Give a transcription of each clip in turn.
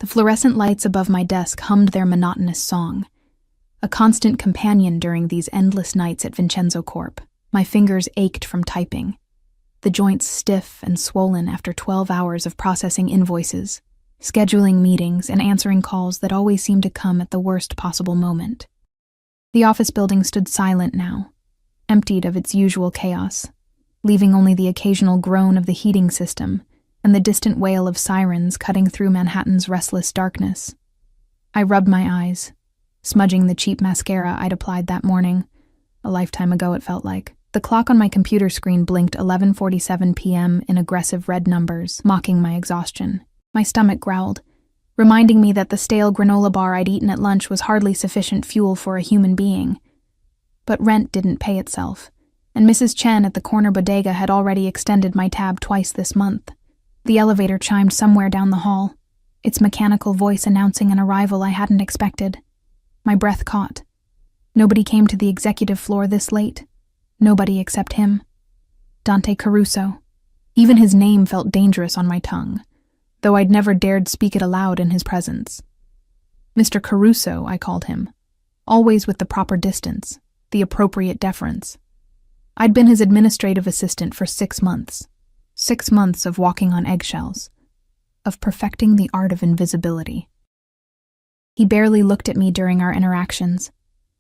The fluorescent lights above my desk hummed their monotonous song, a constant companion during these endless nights at Vincenzo Corp. My fingers ached from typing, the joints stiff and swollen after 12 hours of processing invoices, scheduling meetings, and answering calls that always seemed to come at the worst possible moment. The office building stood silent now, emptied of its usual chaos, leaving only the occasional groan of the heating system and the distant wail of sirens cutting through Manhattan's restless darkness. I rubbed my eyes, smudging the cheap mascara I'd applied that morning. A lifetime ago it felt like. The clock on my computer screen blinked 11:47 p.m. in aggressive red numbers, mocking my exhaustion. My stomach growled, reminding me that the stale granola bar I'd eaten at lunch was hardly sufficient fuel for a human being. But rent didn't pay itself, and Mrs. Chen at the corner bodega had already extended my tab twice this month. The elevator chimed somewhere down the hall, its mechanical voice announcing an arrival I hadn't expected. My breath caught. Nobody came to the executive floor this late. Nobody except him. Dante Caruso. Even his name felt dangerous on my tongue, though I'd never dared speak it aloud in his presence. Mr. Caruso, I called him, always with the proper distance, the appropriate deference. I'd been his administrative assistant for 6 months. 6 months of walking on eggshells, of perfecting the art of invisibility. He barely looked at me during our interactions,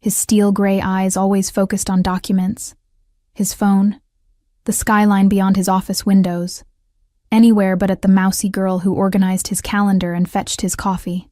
his steel gray eyes always focused on documents, his phone, the skyline beyond his office windows, anywhere but at the mousy girl who organized his calendar and fetched his coffee.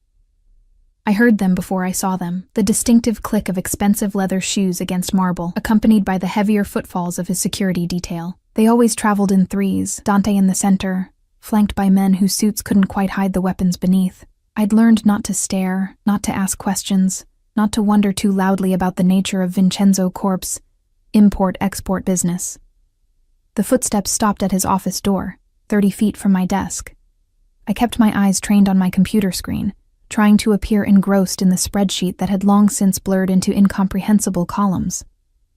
I heard them before I saw them, the distinctive click of expensive leather shoes against marble, accompanied by the heavier footfalls of his security detail. They always traveled in threes, Dante in the center, flanked by men whose suits couldn't quite hide the weapons beneath. I'd learned not to stare, not to ask questions, not to wonder too loudly about the nature of Vincenzo Corp's import-export business. The footsteps stopped at his office door, 30 feet from my desk. I kept my eyes trained on my computer screen, trying to appear engrossed in the spreadsheet that had long since blurred into incomprehensible columns.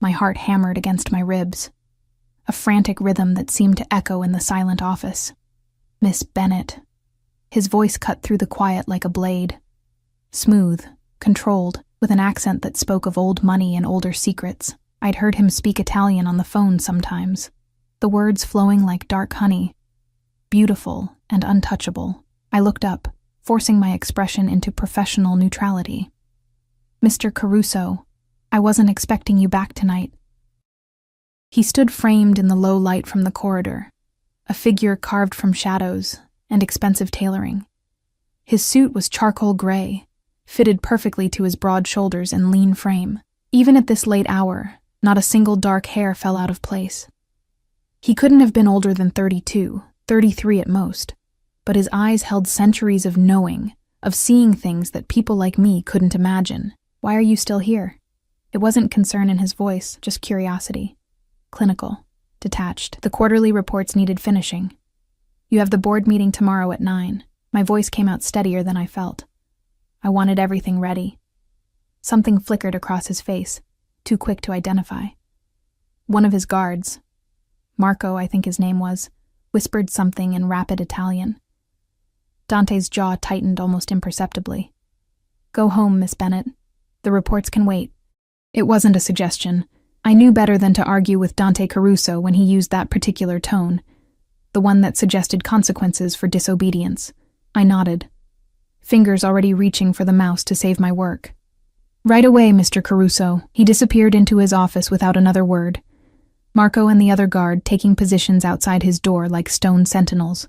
My heart hammered against my ribs, a frantic rhythm that seemed to echo in the silent office. Miss Bennett. His voice cut through the quiet like a blade. Smooth, controlled, with an accent that spoke of old money and older secrets. I'd heard him speak Italian on the phone sometimes, the words flowing like dark honey. Beautiful and untouchable. I looked up, forcing my expression into professional neutrality. Mr. Caruso, I wasn't expecting you back tonight. He stood framed in the low light from the corridor, a figure carved from shadows and expensive tailoring. His suit was charcoal gray, fitted perfectly to his broad shoulders and lean frame. Even at this late hour, not a single dark hair fell out of place. He couldn't have been older than 32, 33 at most, but his eyes held centuries of knowing, of seeing things that people like me couldn't imagine. Why are you still here? It wasn't concern in his voice, just curiosity. Clinical, detached. The quarterly reports needed finishing. You have the board meeting tomorrow at 9. My voice came out steadier than I felt. I wanted everything ready. Something flickered across his face, too quick to identify. One of his guards, Marco, I think his name was, whispered something in rapid Italian. Dante's jaw tightened almost imperceptibly. Go home, Miss Bennett. The reports can wait. It wasn't a suggestion. I knew better than to argue with Dante Caruso when he used that particular tone, the one that suggested consequences for disobedience. I nodded, fingers already reaching for the mouse to save my work. Right away, Mr. Caruso. He disappeared into his office without another word, Marco and the other guard taking positions outside his door like stone sentinels.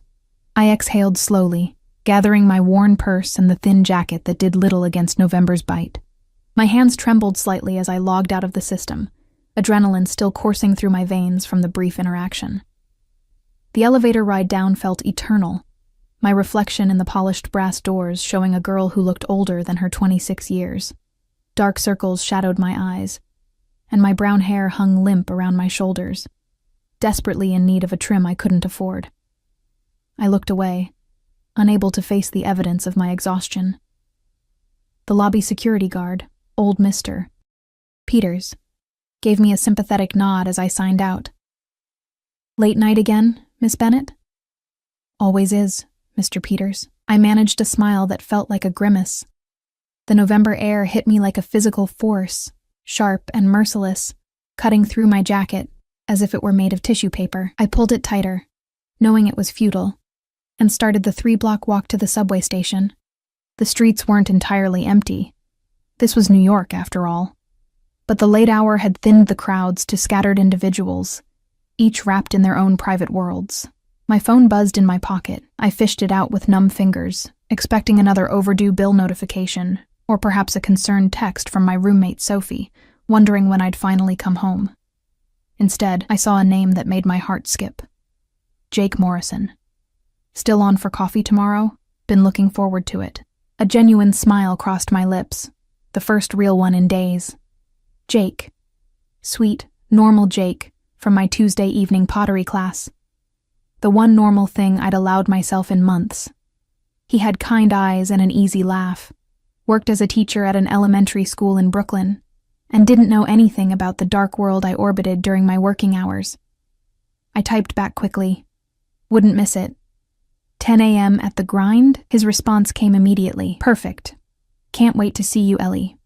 I exhaled slowly, gathering my worn purse and the thin jacket that did little against November's bite. My hands trembled slightly as I logged out of the system, adrenaline still coursing through my veins from the brief interaction. The elevator ride down felt eternal, my reflection in the polished brass doors showing a girl who looked older than her 26 years. Dark circles shadowed my eyes, and my brown hair hung limp around my shoulders, desperately in need of a trim I couldn't afford. I looked away, unable to face the evidence of my exhaustion. The lobby security guard, old Mr. Peters, gave me a sympathetic nod as I signed out. Late night again, Miss Bennett? Always is, Mr. Peters. I managed a smile that felt like a grimace. The November air hit me like a physical force, sharp and merciless, cutting through my jacket as if it were made of tissue paper. I pulled it tighter, knowing it was futile, and started the 3-block walk to the subway station. The streets weren't entirely empty. This was New York, after all. But the late hour had thinned the crowds to scattered individuals, each wrapped in their own private worlds. My phone buzzed in my pocket. I fished it out with numb fingers, expecting another overdue bill notification, or perhaps a concerned text from my roommate Sophie, wondering when I'd finally come home. Instead, I saw a name that made my heart skip. Jake Morrison. Still on for coffee tomorrow? Been looking forward to it. A genuine smile crossed my lips, the first real one in days. Jake. Sweet, normal Jake, from my Tuesday evening pottery class. The one normal thing I'd allowed myself in months. He had kind eyes and an easy laugh, worked as a teacher at an elementary school in Brooklyn, and didn't know anything about the dark world I orbited during my working hours. I typed back quickly. Wouldn't miss it. 10 a.m. at the grind? His response came immediately. Perfect. Can't wait to see you, Ellie.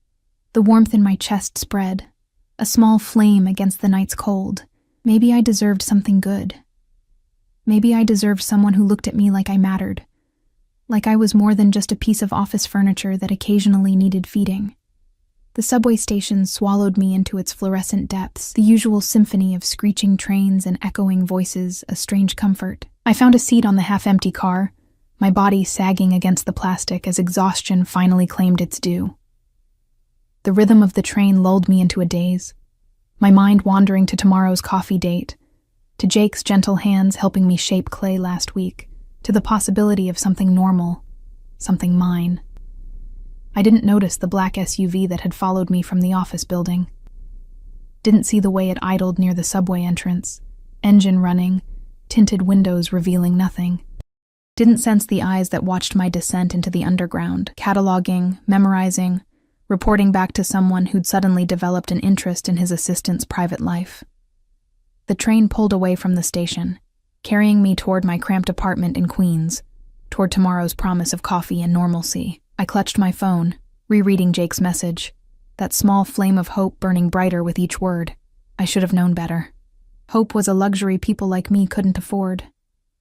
The warmth in my chest spread, a small flame against the night's cold. Maybe I deserved something good. Maybe I deserved someone who looked at me like I mattered, like I was more than just a piece of office furniture that occasionally needed feeding. The subway station swallowed me into its fluorescent depths, the usual symphony of screeching trains and echoing voices, a strange comfort. I found a seat on the half-empty car, my body sagging against the plastic as exhaustion finally claimed its due. The rhythm of the train lulled me into a daze, my mind wandering to tomorrow's coffee date, to Jake's gentle hands helping me shape clay last week, to the possibility of something normal, something mine. I didn't notice the black SUV that had followed me from the office building. Didn't see the way it idled near the subway entrance, engine running, tinted windows revealing nothing. Didn't sense the eyes that watched my descent into the underground, cataloging, memorizing, reporting back to someone who'd suddenly developed an interest in his assistant's private life. The train pulled away from the station, carrying me toward my cramped apartment in Queens, toward tomorrow's promise of coffee and normalcy. I clutched my phone, rereading Jake's message, that small flame of hope burning brighter with each word. I should have known better. Hope was a luxury people like me couldn't afford.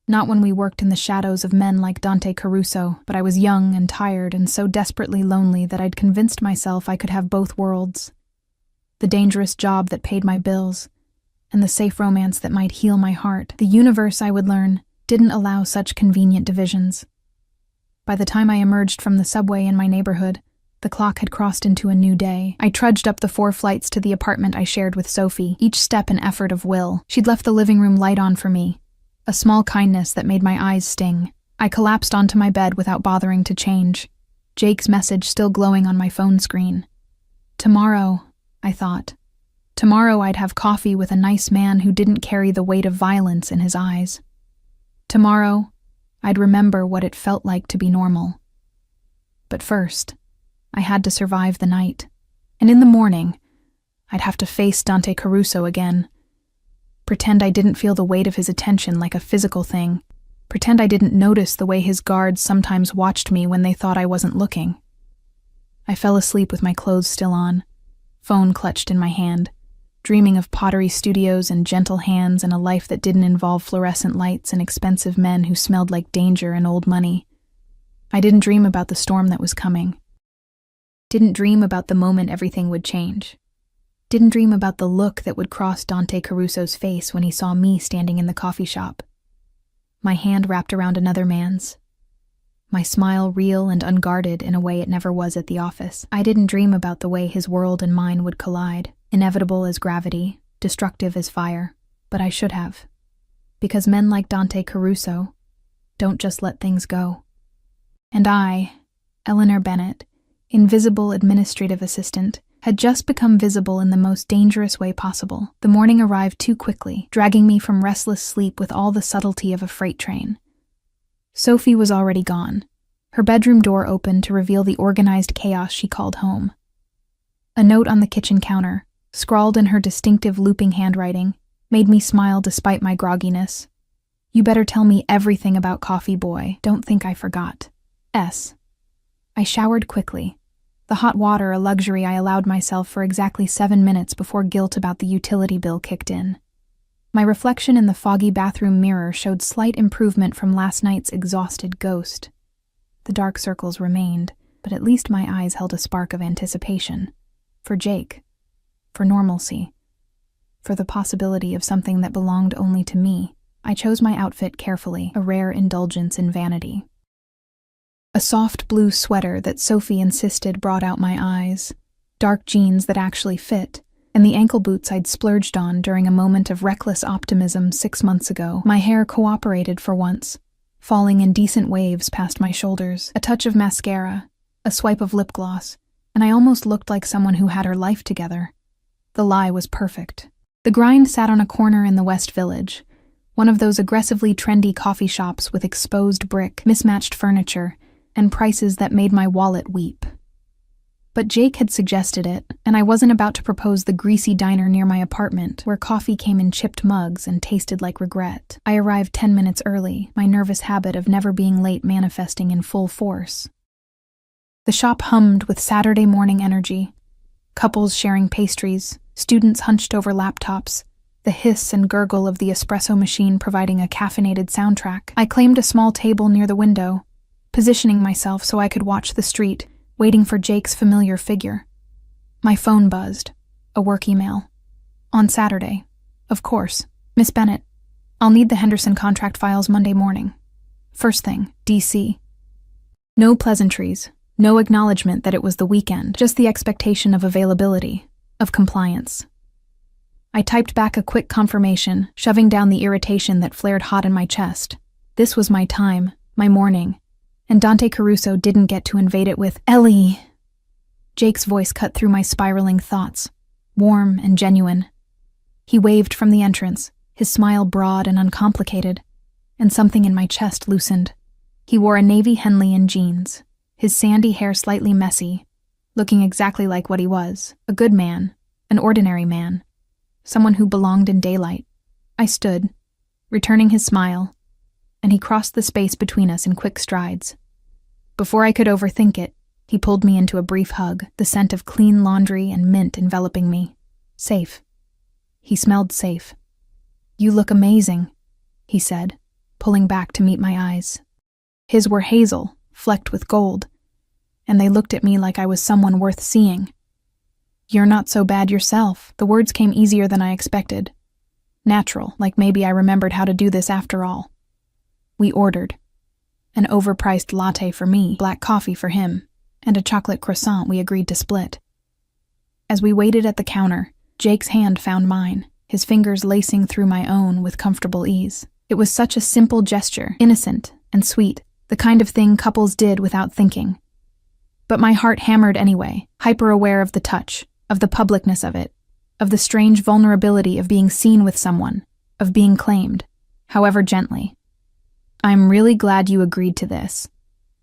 Not when we worked in the shadows of men like Dante Caruso, but I was young and tired and so desperately lonely that I'd convinced myself I could have both worlds. The dangerous job that paid my bills, and the safe romance that might heal my heart. The universe, I would learn, didn't allow such convenient divisions. By the time I emerged from the subway in my neighborhood, the clock had crossed into a new day. I trudged up the 4 flights to the apartment I shared with Sophie, each step an effort of will. She'd left the living room light on for me, a small kindness that made my eyes sting. I collapsed onto my bed without bothering to change, Jake's message still glowing on my phone screen. Tomorrow, I thought. Tomorrow I'd have coffee with a nice man who didn't carry the weight of violence in his eyes. Tomorrow, I'd remember what it felt like to be normal. But first, I had to survive the night. And in the morning, I'd have to face Dante Caruso again. Pretend I didn't feel the weight of his attention like a physical thing. Pretend I didn't notice the way his guards sometimes watched me when they thought I wasn't looking. I fell asleep with my clothes still on, phone clutched in my hand, dreaming of pottery studios and gentle hands and a life that didn't involve fluorescent lights and expensive men who smelled like danger and old money. I didn't dream about the storm that was coming. Didn't dream about the moment everything would change. Didn't dream about the look that would cross Dante Caruso's face when he saw me standing in the coffee shop. My hand wrapped around another man's. My smile real and unguarded in a way it never was at the office. I didn't dream about the way his world and mine would collide, inevitable as gravity, destructive as fire, but I should have. Because men like Dante Caruso don't just let things go. And I, Eleanor Bennett, invisible administrative assistant, had just become visible in the most dangerous way possible. The morning arrived too quickly, dragging me from restless sleep with all the subtlety of a freight train. Sophie was already gone, her bedroom door open to reveal the organized chaos she called home. A note on the kitchen counter, scrawled in her distinctive looping handwriting, made me smile despite my grogginess. You better tell me everything about Coffee Boy. Don't think I forgot. I showered quickly, the hot water a luxury I allowed myself for exactly 7 minutes before guilt about the utility bill kicked in. My reflection in the foggy bathroom mirror showed slight improvement from last night's exhausted ghost. The dark circles remained, but at least my eyes held a spark of anticipation. For Jake. For normalcy. For the possibility of something that belonged only to me. I chose my outfit carefully, a rare indulgence in vanity. A soft blue sweater that Sophie insisted brought out my eyes, dark jeans that actually fit, and the ankle boots I'd splurged on during a moment of reckless optimism 6 months ago. My hair cooperated for once, falling in decent waves past my shoulders, a touch of mascara, a swipe of lip gloss, and I almost looked like someone who had her life together. The lie was perfect. The grind sat on a corner in the West Village, one of those aggressively trendy coffee shops with exposed brick, mismatched furniture, and prices that made my wallet weep. But Jake had suggested it, and I wasn't about to propose the greasy diner near my apartment, where coffee came in chipped mugs and tasted like regret. I arrived 10 minutes early, my nervous habit of never being late manifesting in full force. The shop hummed with Saturday morning energy. Couples sharing pastries, students hunched over laptops, the hiss and gurgle of the espresso machine providing a caffeinated soundtrack. I claimed a small table near the window, positioning myself so I could watch the street, waiting for Jake's familiar figure. My phone buzzed. A work email. On Saturday. Of course. Miss Bennett, I'll need the Henderson contract files Monday morning. First thing, DC. No pleasantries, no acknowledgement that it was the weekend, just the expectation of availability, of compliance. I typed back a quick confirmation, shoving down the irritation that flared hot in my chest. This was my time, my morning, and Dante Caruso didn't get to invade it with, "Ellie." Jake's voice cut through my spiraling thoughts, warm and genuine. He waved from the entrance, his smile broad and uncomplicated, and something in my chest loosened. He wore a navy Henley and jeans, his sandy hair slightly messy, looking exactly like what he was, a good man, an ordinary man, someone who belonged in daylight. I stood, returning his smile, and he crossed the space between us in quick strides. Before I could overthink it, he pulled me into a brief hug, the scent of clean laundry and mint enveloping me. Safe. He smelled safe. "You look amazing," he said, pulling back to meet my eyes. His were hazel, flecked with gold, and they looked at me like I was someone worth seeing. "You're not so bad yourself." The words came easier than I expected. Natural, like maybe I remembered how to do this after all. We ordered. An overpriced latte for me, black coffee for him, and a chocolate croissant we agreed to split. As we waited at the counter, Jake's hand found mine, his fingers lacing through my own with comfortable ease. It was such a simple gesture, innocent and sweet, the kind of thing couples did without thinking. But my heart hammered anyway, hyper-aware of the touch, of the publicness of it, of the strange vulnerability of being seen with someone, of being claimed, however gently. "I'm really glad you agreed to this,"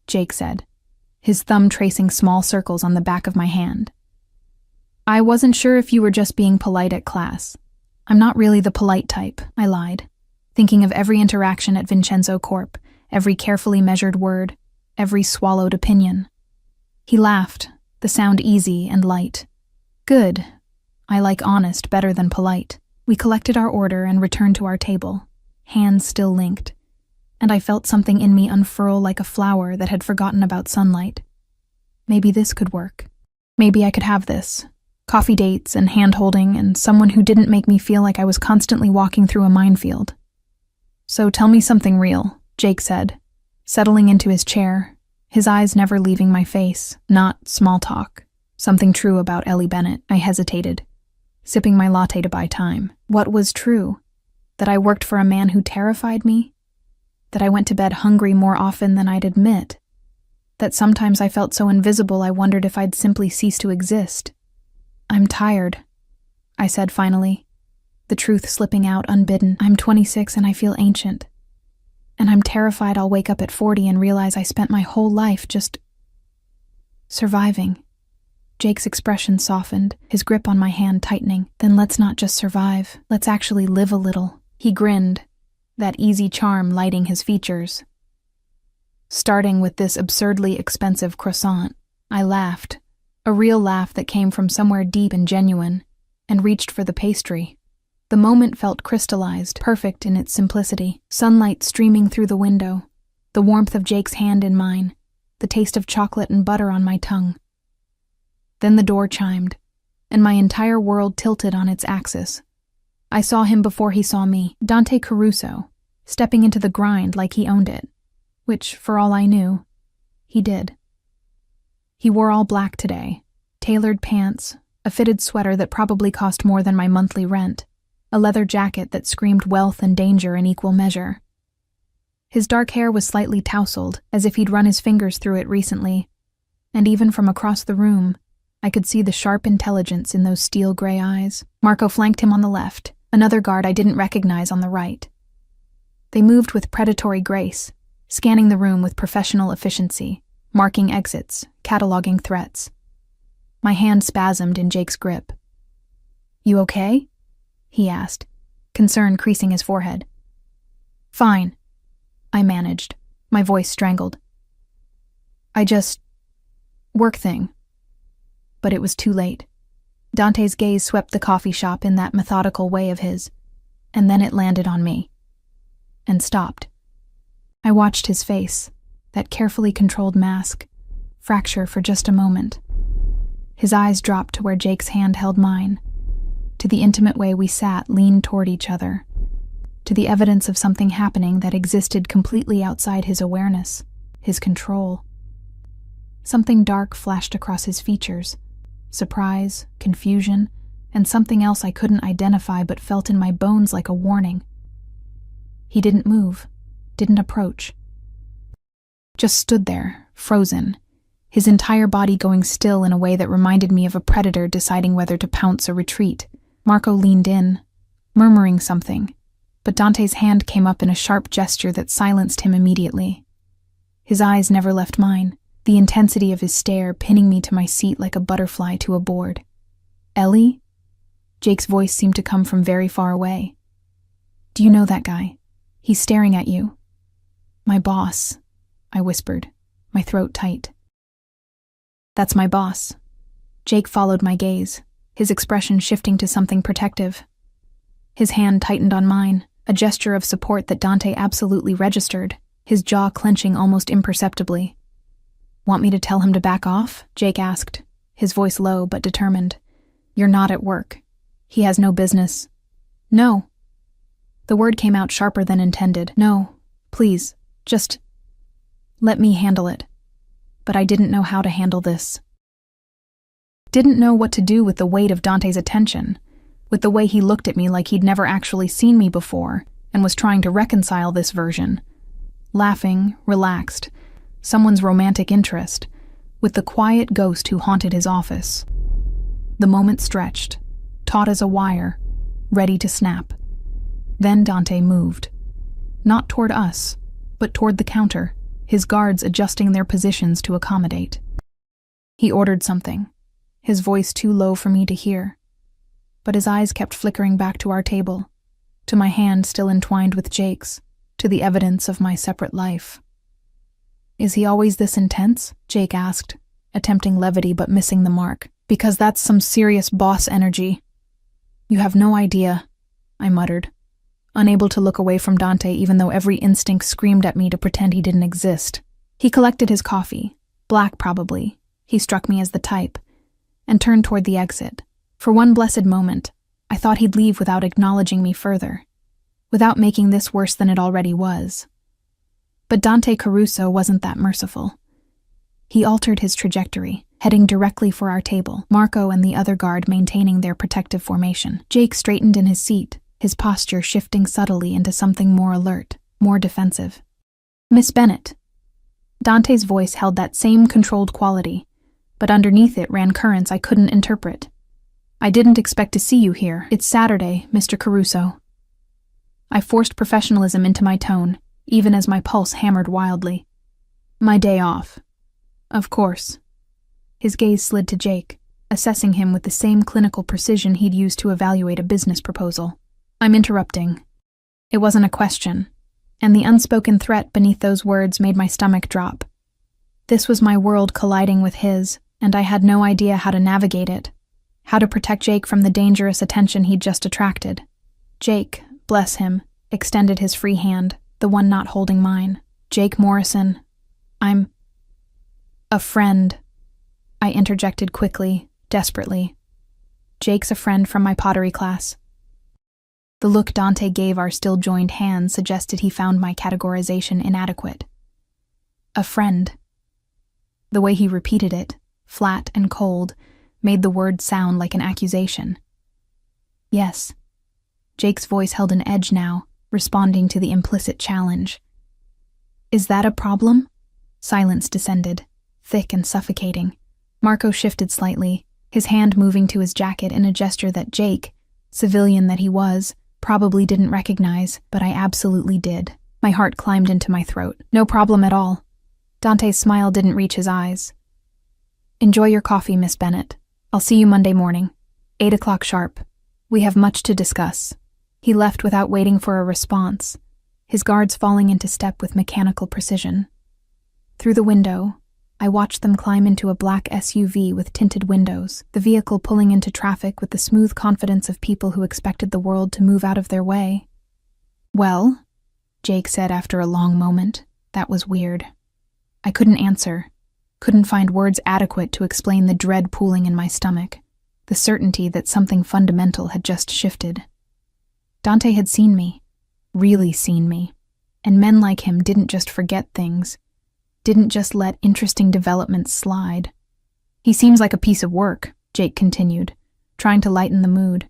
Jake said, his thumb tracing small circles on the back of my hand. "I wasn't sure if you were just being polite at class." "I'm not really the polite type," I lied, thinking of every interaction at Vincenzo Corp, every carefully measured word, every swallowed opinion. He laughed, the sound easy and light. "Good. I like honest better than polite." We collected our order and returned to our table, hands still linked, and I felt something in me unfurl like a flower that had forgotten about sunlight. Maybe this could work. Maybe I could have this. Coffee dates and hand-holding and someone who didn't make me feel like I was constantly walking through a minefield. "So tell me something real," Jake said, settling into his chair, his eyes never leaving my face. "Not small talk. Something true about Ellie Bennett." I hesitated, sipping my latte to buy time. What was true? That I worked for a man who terrified me? That I went to bed hungry more often than I'd admit? That sometimes I felt so invisible I wondered if I'd simply cease to exist? "I'm tired," I said finally, the truth slipping out unbidden. "I'm 26 and I feel ancient. And I'm terrified I'll wake up at 40 and realize I spent my whole life just surviving." Jake's expression softened, his grip on my hand tightening. "Then let's not just survive, let's actually live a little." He grinned, that easy charm lighting his features. starting with this absurdly expensive croissant. I laughed, a real laugh that came from somewhere deep and genuine, and reached for the pastry. The moment felt crystallized, perfect in its simplicity, sunlight streaming through the window, the warmth of Jake's hand in mine, the taste of chocolate and butter on my tongue. Then the door chimed, and my entire world tilted on its axis. I saw him before he saw me, Dante Caruso, stepping into the grind like he owned it, which, for all I knew, he did. He wore all black today, tailored pants, a fitted sweater that probably cost more than my monthly rent, a leather jacket that screamed wealth and danger in equal measure. His dark hair was slightly tousled, as if he'd run his fingers through it recently, and even from across the room, I could see the sharp intelligence in those steel-gray eyes. Marco flanked him on the left, another guard I didn't recognize on the right. They moved with predatory grace, scanning the room with professional efficiency, marking exits, cataloging threats. My hand spasmed in Jake's grip. "You okay?" he asked, concern creasing his forehead. "Fine," I managed, my voice strangled. Work thing." But it was too late. Dante's gaze swept the coffee shop in that methodical way of his, and then it landed on me. And stopped. I watched his face, that carefully controlled mask, fracture for just a moment. His eyes dropped to where Jake's hand held mine, to the intimate way we sat leaned toward each other, to the evidence of something happening that existed completely outside his awareness, his control. Something dark flashed across his features, surprise, confusion, and something else I couldn't identify but felt in my bones like a warning. He didn't move, didn't approach. Just stood there, frozen, his entire body going still in a way that reminded me of a predator deciding whether to pounce or retreat. Marco leaned in, murmuring something, but Dante's hand came up in a sharp gesture that silenced him immediately. His eyes never left mine, the intensity of his stare pinning me to my seat like a butterfly to a board. "Ellie?" Jake's voice seemed to come from very far away. "Do you know that guy? He's staring at you." "My boss," I whispered, my throat tight. "That's my boss." Jake followed my gaze, his expression shifting to something protective. His hand tightened on mine, a gesture of support that Dante absolutely registered, his jaw clenching almost imperceptibly. "Want me to tell him to back off?" Jake asked, his voice low but determined. "You're not at work. He has no business." "No." The word came out sharper than intended. "No, please, just let me handle it." But I didn't know how to handle this. Didn't know what to do with the weight of Dante's attention, with the way he looked at me like he'd never actually seen me before and was trying to reconcile this version. Laughing, relaxed, someone's romantic interest, with the quiet ghost who haunted his office. The moment stretched, taut as a wire, ready to snap. Then Dante moved. Not toward us, but toward the counter, his guards adjusting their positions to accommodate. He ordered something, his voice too low for me to hear, but his eyes kept flickering back to our table, to my hand still entwined with Jake's, to the evidence of my separate life. "Is he always this intense?" Jake asked, attempting levity but missing the mark. "Because that's some serious boss energy." "You have no idea," I muttered, unable to look away from Dante even though every instinct screamed at me to pretend he didn't exist. He collected his coffee, black probably, he struck me as the type, and turned toward the exit. For one blessed moment, I thought he'd leave without acknowledging me further, without making this worse than it already was. But Dante Caruso wasn't that merciful. He altered his trajectory, heading directly for our table, Marco and the other guard maintaining their protective formation. Jake straightened in his seat, his posture shifting subtly into something more alert, more defensive. "Miss Bennett." Dante's voice held that same controlled quality, but underneath it ran currents I couldn't interpret. "I didn't expect to see you here. It's Saturday, Mr. Caruso." I forced professionalism into my tone, even as my pulse hammered wildly. "My day off." "Of course." His gaze slid to Jake, assessing him with the same clinical precision he'd used to evaluate a business proposal. "I'm interrupting." It wasn't a question. And the unspoken threat beneath those words made my stomach drop. This was my world colliding with his, and I had no idea how to navigate it, how to protect Jake from the dangerous attention he'd just attracted. Jake, bless him, extended his free hand, the one not holding mine. Jake Morrison, I'm a friend, I interjected quickly, desperately. Jake's a friend from my pottery class. The look Dante gave our still-joined hands suggested he found my categorization inadequate. A friend. The way he repeated it, flat and cold, made the word sound like an accusation. Yes. Jake's voice held an edge now, responding to the implicit challenge. Is that a problem? Silence descended, thick and suffocating. Marco shifted slightly, his hand moving to his jacket in a gesture that Jake, civilian that he was, probably didn't recognize, but I absolutely did. My heart climbed into my throat. No problem at all. Dante's smile didn't reach his eyes. Enjoy your coffee, Miss Bennett. I'll see you Monday morning, 8 o'clock sharp. We have much to discuss. He left without waiting for a response, his guards falling into step with mechanical precision. Through the window, I watched them climb into a black SUV with tinted windows, the vehicle pulling into traffic with the smooth confidence of people who expected the world to move out of their way. Well, Jake said after a long moment. That was weird. I couldn't answer, couldn't find words adequate to explain the dread pooling in my stomach, the certainty that something fundamental had just shifted. Dante had seen me, really seen me, and men like him didn't just forget things, didn't just let interesting developments slide. He seems like a piece of work, Jake continued, trying to lighten the mood.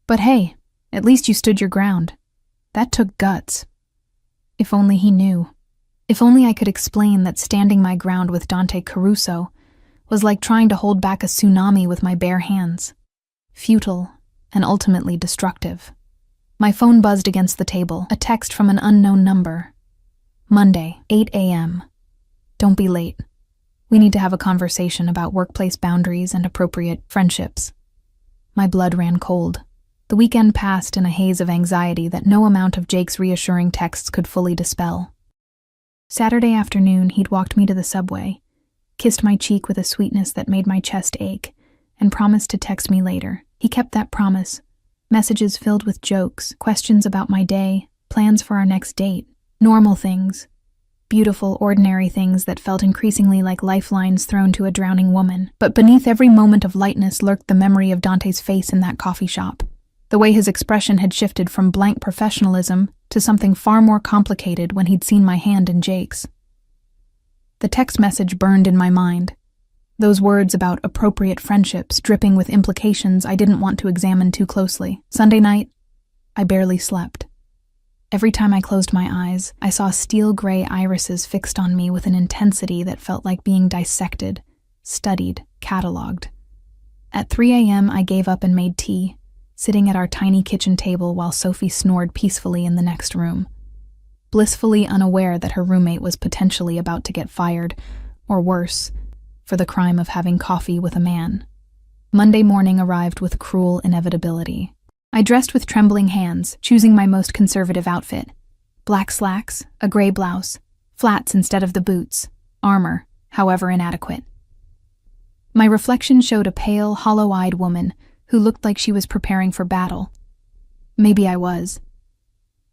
But hey, at least you stood your ground. That took guts. If only he knew. If only I could explain that standing my ground with Dante Caruso was like trying to hold back a tsunami with my bare hands. Futile and ultimately destructive. My phone buzzed against the table, a text from an unknown number. Monday, 8 a.m. Don't be late. We need to have a conversation about workplace boundaries and appropriate friendships. My blood ran cold. The weekend passed in a haze of anxiety that no amount of Jake's reassuring texts could fully dispel. Saturday afternoon, he'd walked me to the subway, kissed my cheek with a sweetness that made my chest ache, and promised to text me later. He kept that promise. Messages filled with jokes, questions about my day, plans for our next date, normal things, beautiful, ordinary things that felt increasingly like lifelines thrown to a drowning woman. But beneath every moment of lightness lurked the memory of Dante's face in that coffee shop. The way his expression had shifted from blank professionalism to something far more complicated when he'd seen my hand in Jake's. The text message burned in my mind. Those words about appropriate friendships dripping with implications I didn't want to examine too closely. Sunday night, I barely slept. Every time I closed my eyes, I saw steel-gray irises fixed on me with an intensity that felt like being dissected, studied, catalogued. At 3 a.m., I gave up and made tea, sitting at our tiny kitchen table while Sophie snored peacefully in the next room, blissfully unaware that her roommate was potentially about to get fired, or worse, for the crime of having coffee with a man. Monday morning arrived with cruel inevitability. I dressed with trembling hands, choosing my most conservative outfit. Black slacks, a gray blouse, flats instead of the boots, armor, however inadequate. My reflection showed a pale, hollow-eyed woman who looked like she was preparing for battle. Maybe I was.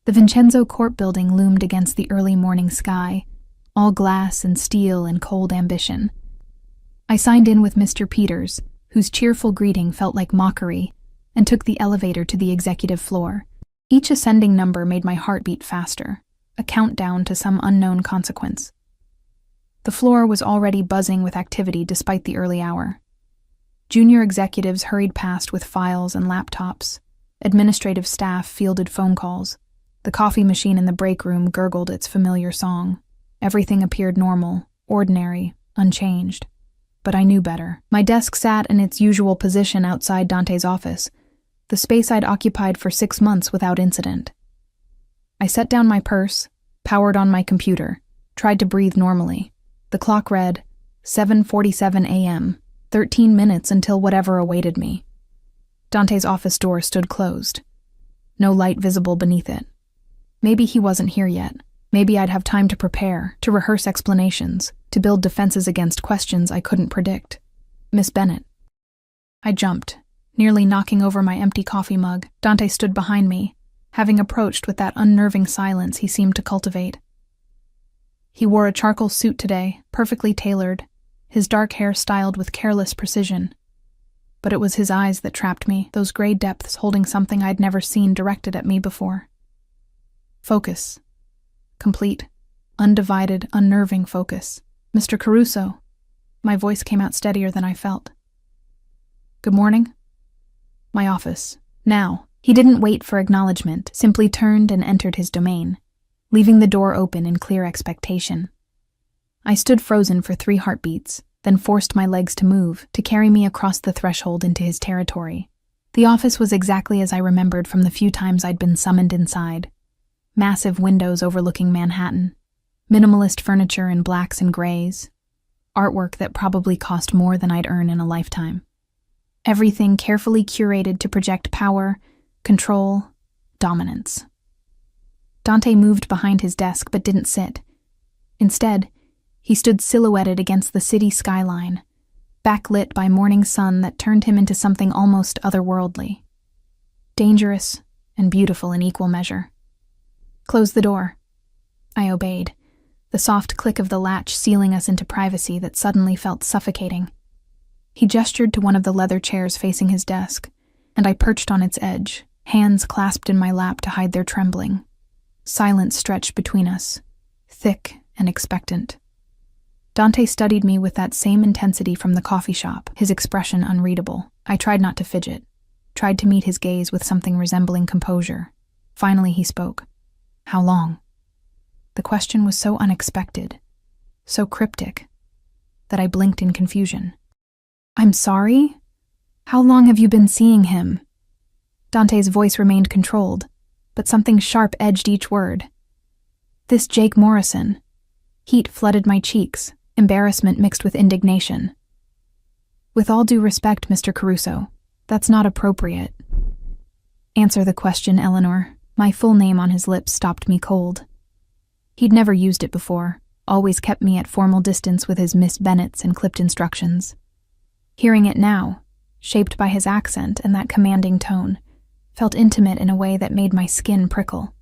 The Vincenzo Court building loomed against the early morning sky, all glass and steel and cold ambition. I signed in with Mr. Peters, whose cheerful greeting felt like mockery, and took the elevator to the executive floor. Each ascending number made my heart beat faster, a countdown to some unknown consequence. The floor was already buzzing with activity despite the early hour. Junior executives hurried past with files and laptops. Administrative staff fielded phone calls. The coffee machine in the break room gurgled its familiar song. Everything appeared normal, ordinary, unchanged. But I knew better. My desk sat in its usual position outside Dante's office, the space I'd occupied for 6 months without incident. I set down my purse, powered on my computer, tried to breathe normally. The clock read 7:47 a.m., 13 minutes until whatever awaited me. Dante's office door stood closed. No light visible beneath it. Maybe he wasn't here yet. Maybe I'd have time to prepare, to rehearse explanations, to build defenses against questions I couldn't predict. Miss Bennet. I jumped, nearly knocking over my empty coffee mug. Dante stood behind me, having approached with that unnerving silence he seemed to cultivate. He wore a charcoal suit today, perfectly tailored, his dark hair styled with careless precision. But it was his eyes that trapped me, those gray depths holding something I'd never seen directed at me before. Focus. Complete, undivided, unnerving focus. Mr. Caruso. My voice came out steadier than I felt. Good morning. My office. Now. He didn't wait for acknowledgement, simply turned and entered his domain, leaving the door open in clear expectation. I stood frozen for 3 heartbeats, then forced my legs to move, to carry me across the threshold into his territory. The office was exactly as I remembered from the few times I'd been summoned inside. Massive windows overlooking Manhattan, minimalist furniture in blacks and grays, artwork that probably cost more than I'd earn in a lifetime. Everything carefully curated to project power, control, dominance. Dante moved behind his desk but didn't sit. Instead, he stood silhouetted against the city skyline, backlit by morning sun that turned him into something almost otherworldly. Dangerous and beautiful in equal measure. Close the door. I obeyed, the soft click of the latch sealing us into privacy that suddenly felt suffocating. He gestured to one of the leather chairs facing his desk, and I perched on its edge, hands clasped in my lap to hide their trembling. Silence stretched between us, thick and expectant. Dante studied me with that same intensity from the coffee shop, his expression unreadable. I tried not to fidget, tried to meet his gaze with something resembling composure. Finally he spoke. How long? The question was so unexpected, so cryptic, that I blinked in confusion. I'm sorry? How long have you been seeing him? Dante's voice remained controlled, but something sharp edged each word. This Jake Morrison. Heat flooded my cheeks, embarrassment mixed with indignation. With all due respect, Mr. Caruso, that's not appropriate. Answer the question, Eleanor. My full name on his lips stopped me cold. He'd never used it before, always kept me at formal distance with his Miss Bennets and clipped instructions. Hearing it now, shaped by his accent and that commanding tone, felt intimate in a way that made my skin prickle.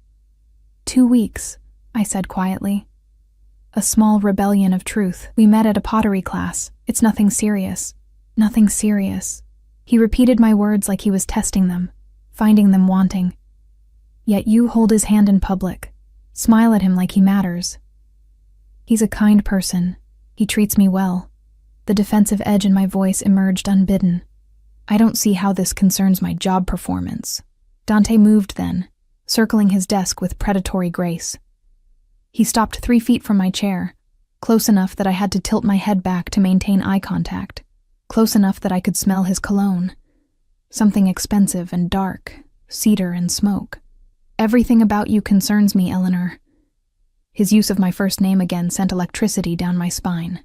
2 weeks, I said quietly. A small rebellion of truth. We met at a pottery class. It's nothing serious. Nothing serious. He repeated my words like he was testing them, finding them wanting. Yet you hold his hand in public, smile at him like he matters. He's a kind person. He treats me well. The defensive edge in my voice emerged unbidden. I don't see how this concerns my job performance. Dante moved then, circling his desk with predatory grace. He stopped 3 feet from my chair, close enough that I had to tilt my head back to maintain eye contact, close enough that I could smell his cologne. Something expensive and dark, cedar and smoke. Everything about you concerns me, Eleanor. His use of my first name again sent electricity down my spine.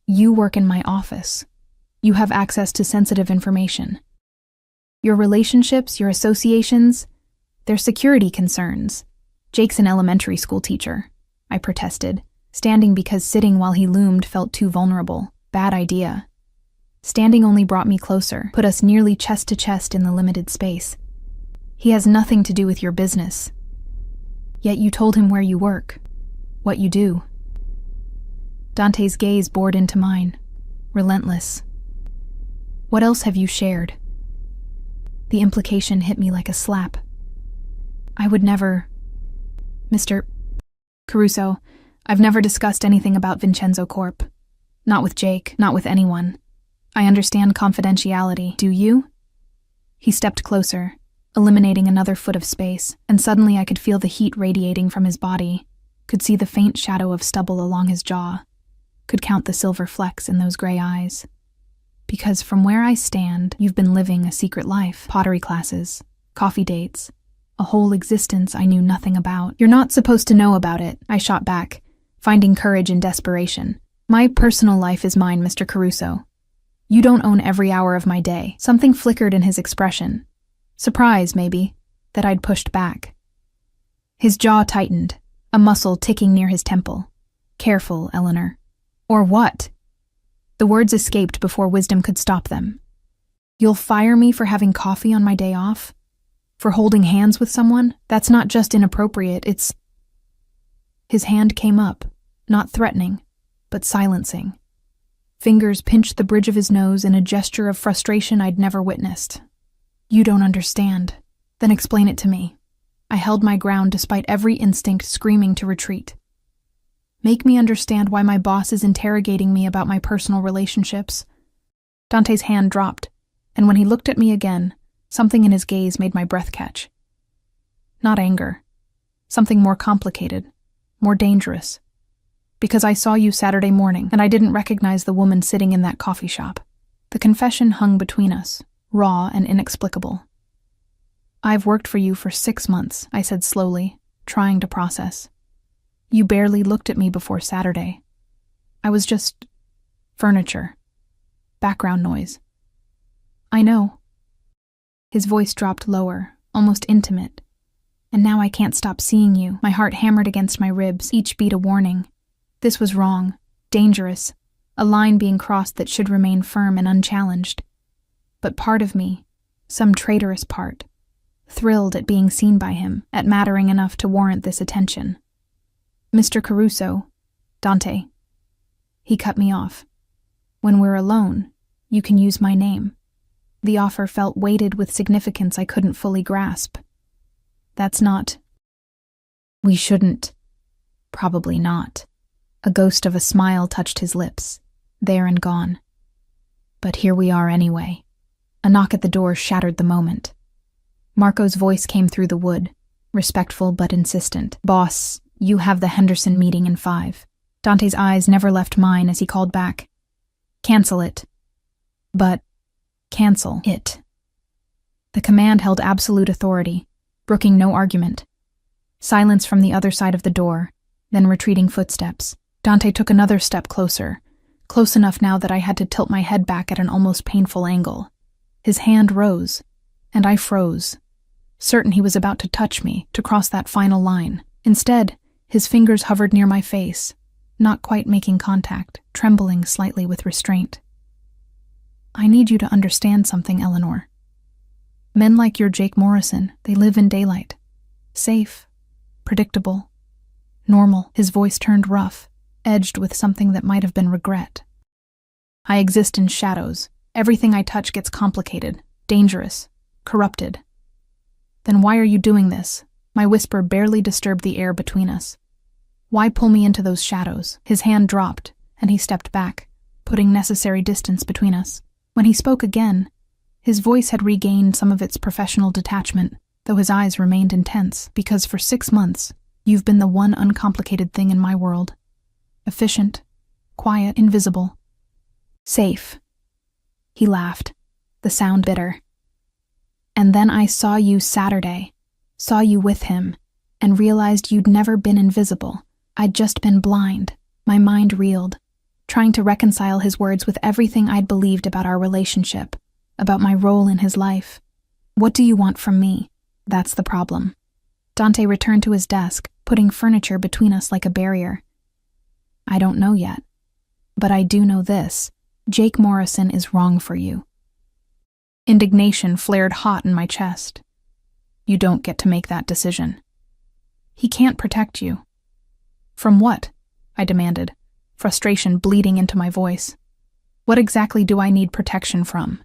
You work in my office. You have access to sensitive information. Your relationships, your associations, they're security concerns. Jake's an elementary school teacher, I protested, standing because sitting while he loomed felt too vulnerable. Bad idea. Standing only brought me closer, put us nearly chest to chest in the limited space. He has nothing to do with your business. Yet you told him where you work, what you do. Dante's gaze bored into mine, relentless. What else have you shared? The implication hit me like a slap. I would never... Mr. Caruso, I've never discussed anything about Vincenzo Corp. Not with Jake, not with anyone. I understand confidentiality. Do you? He stepped closer, eliminating another foot of space, and suddenly I could feel the heat radiating from his body, could see the faint shadow of stubble along his jaw, could count the silver flecks in those gray eyes. Because from where I stand, you've been living a secret life. Pottery classes, coffee dates, a whole existence I knew nothing about. You're not supposed to know about it, I shot back, finding courage in desperation. My personal life is mine, Mr. Caruso. You don't own every hour of my day. Something flickered in his expression. Surprise, maybe, that I'd pushed back. His jaw tightened, a muscle ticking near his temple. "Careful, Eleanor." "Or what?" The words escaped before wisdom could stop them. "You'll fire me for having coffee on my day off? For holding hands with someone? That's not just inappropriate, it's—" His hand came up, not threatening, but silencing. Fingers pinched the bridge of his nose in a gesture of frustration I'd never witnessed. "You don't understand. Then explain it to me." I held my ground despite every instinct screaming to retreat. "Make me understand why my boss is interrogating me about my personal relationships." Dante's hand dropped, and when he looked at me again, something in his gaze made my breath catch. Not anger. Something more complicated, more dangerous. "Because I saw you Saturday morning, and I didn't recognize the woman sitting in that coffee shop." The confession hung between us, raw and inexplicable. "I've worked for you for 6 months," I said slowly, trying to process. "You barely looked at me before Saturday. I was just furniture. Background noise." "I know." His voice dropped lower, almost intimate. "And now I can't stop seeing you." My heart hammered against my ribs, each beat a warning. This was wrong, dangerous, a line being crossed that should remain firm and unchallenged. But part of me, some traitorous part, thrilled at being seen by him, at mattering enough to warrant this attention. "Mr. Caruso, Dante." He cut me off. "When we're alone, you can use my name." The offer felt weighted with significance I couldn't fully grasp. "That's not—" "We shouldn't." "Probably not." A ghost of a smile touched his lips, there and gone. "But here we are anyway." A knock at the door shattered the moment. Marco's voice came through the wood, respectful but insistent. "Boss, you have the Henderson meeting in 5. Dante's eyes never left mine as he called back. "Cancel it." "But—" "Cancel it." The command held absolute authority, brooking no argument. Silence from the other side of the door, then retreating footsteps. Dante took another step closer, close enough now that I had to tilt my head back at an almost painful angle. His hand rose, and I froze, certain he was about to touch me, to cross that final line. Instead, his fingers hovered near my face, not quite making contact, trembling slightly with restraint. "I need you to understand something, Eleanor. Men like your Jake Morrison, they live in daylight. Safe, predictable, normal." His voice turned rough, edged with something that might have been regret. "I exist in shadows. Everything I touch gets complicated, dangerous, corrupted." "Then why are you doing this?" My whisper barely disturbed the air between us. "Why pull me into those shadows?" His hand dropped, and he stepped back, putting necessary distance between us. When he spoke again, his voice had regained some of its professional detachment, though his eyes remained intense. "Because for 6 months, you've been the one uncomplicated thing in my world. Efficient, quiet, invisible. Safe." He laughed, the sound bitter. "And then I saw you Saturday, saw you with him, and realized you'd never been invisible. I'd just been blind." My mind reeled, trying to reconcile his words with everything I'd believed about our relationship, about my role in his life. "What do you want from me?" "That's the problem." Dante returned to his desk, putting furniture between us like a barrier. "I don't know yet, but I do know this. Jake Morrison is wrong for you." Indignation flared hot in my chest. "You don't get to make that decision. He can't protect you." "From what?" I demanded, frustration bleeding into my voice. "What exactly do I need protection from?"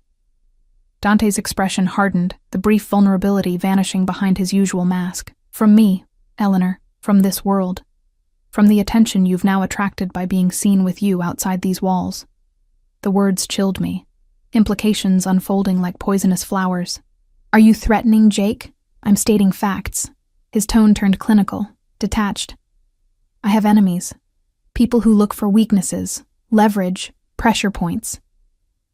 Dante's expression hardened, the brief vulnerability vanishing behind his usual mask. "From me, Eleanor, from this world. From the attention you've now attracted by being seen with you outside these walls." The words chilled me, implications unfolding like poisonous flowers. "Are you threatening Jake?" "I'm stating facts." His tone turned clinical, detached. "I have enemies. People who look for weaknesses, leverage, pressure points.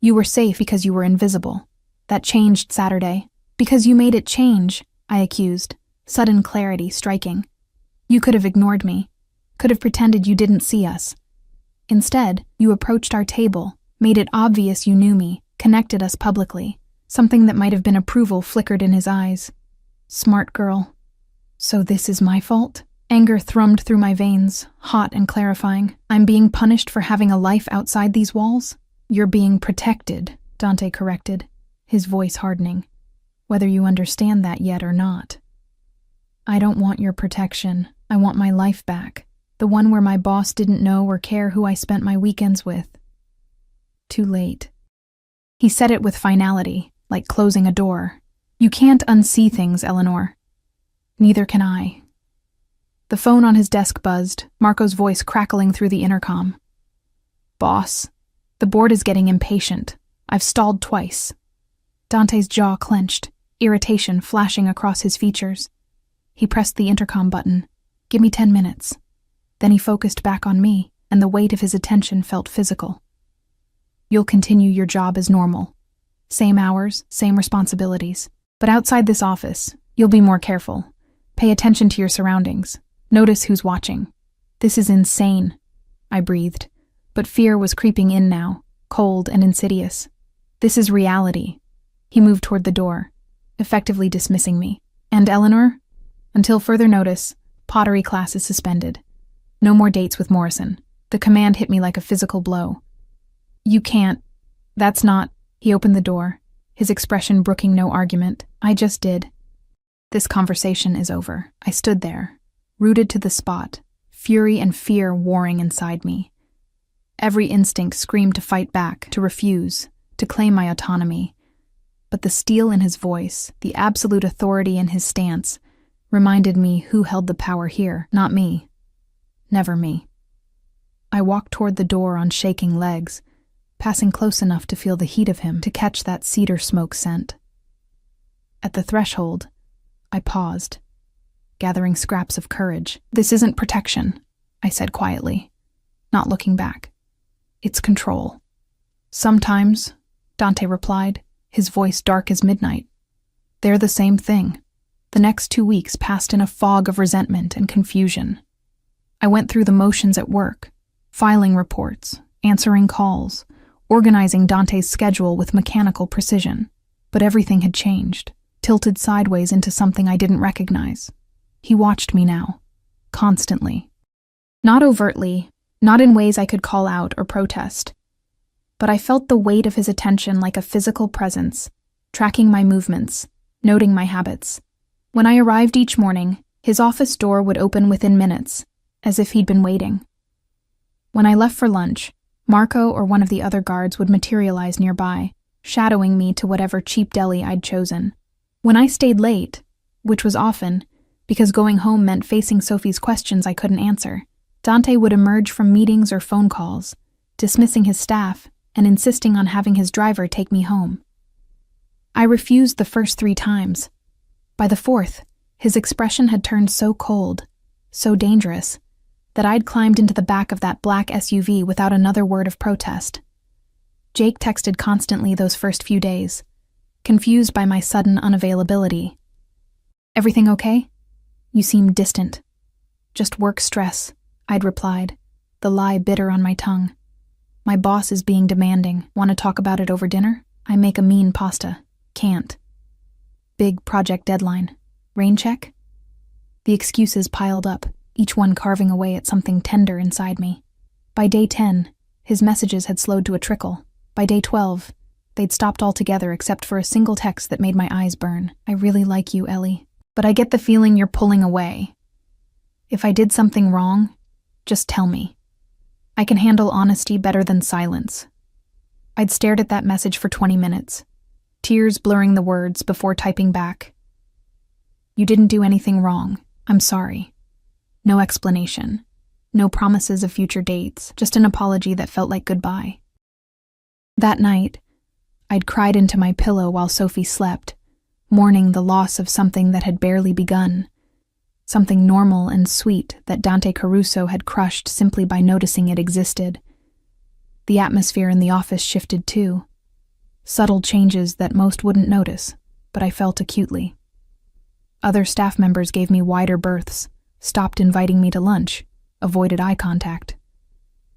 You were safe because you were invisible. That changed Saturday." "Because you made it change," I accused, sudden clarity striking. "You could have ignored me, could have pretended you didn't see us. Instead, you approached our table, made it obvious you knew me, connected us publicly." Something that might have been approval flickered in his eyes. "Smart girl. So this is my fault?" Anger thrummed through my veins, hot and clarifying. I'm being punished for having a life outside these walls? You're being protected, Dante corrected, his voice hardening. Whether you understand that yet or not. I don't want your protection. I want my life back. The one where my boss didn't know or care who I spent my weekends with. Too late. He said it with finality, like closing a door. You can't unsee things, Eleanor. Neither can I. The phone on his desk buzzed, Marco's voice crackling through the intercom. Boss, the board is getting impatient. I've stalled twice. Dante's jaw clenched, irritation flashing across his features. He pressed the intercom button. Give me 10 minutes. Then he focused back on me, and the weight of his attention felt physical. You'll continue your job as normal. Same hours, same responsibilities. But outside this office, you'll be more careful. Pay attention to your surroundings. Notice who's watching. This is insane, I breathed. But fear was creeping in now, cold and insidious. This is reality. He moved toward the door, effectively dismissing me. And Eleanor? Until further notice, pottery class is suspended. No more dates with Morrison. The command hit me like a physical blow. You can't. That's not. He opened the door, his expression brooking no argument. I just did. This conversation is over. I stood there, rooted to the spot, fury and fear warring inside me. Every instinct screamed to fight back, to refuse, to claim my autonomy. But the steel in his voice, the absolute authority in his stance, reminded me who held the power here, not me. Never me. I walked toward the door on shaking legs, passing close enough to feel the heat of him, to catch that cedar smoke scent. At the threshold, I paused, gathering scraps of courage. This isn't protection, I said quietly, not looking back. It's control. Sometimes, Dante replied, his voice dark as midnight. They're the same thing. The next 2 weeks passed in a fog of resentment and confusion. I went through the motions at work, filing reports, answering calls, organizing Dante's schedule with mechanical precision. But everything had changed, tilted sideways into something I didn't recognize. He watched me now, constantly. Not overtly, not in ways I could call out or protest. But I felt the weight of his attention like a physical presence, tracking my movements, noting my habits. When I arrived each morning, his office door would open within minutes, as if he'd been waiting. When I left for lunch, Marco or one of the other guards would materialize nearby, shadowing me to whatever cheap deli I'd chosen. When I stayed late, which was often, because going home meant facing Sophie's questions I couldn't answer, Dante would emerge from meetings or phone calls, dismissing his staff and insisting on having his driver take me home. I refused the first 3 times. By the 4th, his expression had turned so cold, so dangerous, that I'd climbed into the back of that black SUV without another word of protest. Jake texted constantly those first few days, confused by my sudden unavailability. Everything okay? You seem distant. Just work stress, I'd replied, the lie bitter on my tongue. My boss is being demanding. Want to talk about it over dinner? I make a mean pasta. Can't. Big project deadline. Rain check? The excuses piled up, each one carving away at something tender inside me. By day 10, his messages had slowed to a trickle. By day 12, they'd stopped altogether except for a single text that made my eyes burn. I really like you, Ellie, but I get the feeling you're pulling away. If I did something wrong, just tell me. I can handle honesty better than silence. I'd stared at that message for 20 minutes, tears blurring the words before typing back. You didn't do anything wrong. I'm sorry. No explanation. No promises of future dates, just an apology that felt like goodbye. That night, I'd cried into my pillow while Sophie slept, mourning the loss of something that had barely begun, something normal and sweet that Dante Caruso had crushed simply by noticing it existed. The atmosphere in the office shifted too. Subtle changes that most wouldn't notice, but I felt acutely. Other staff members gave me wider berths, stopped inviting me to lunch, avoided eye contact.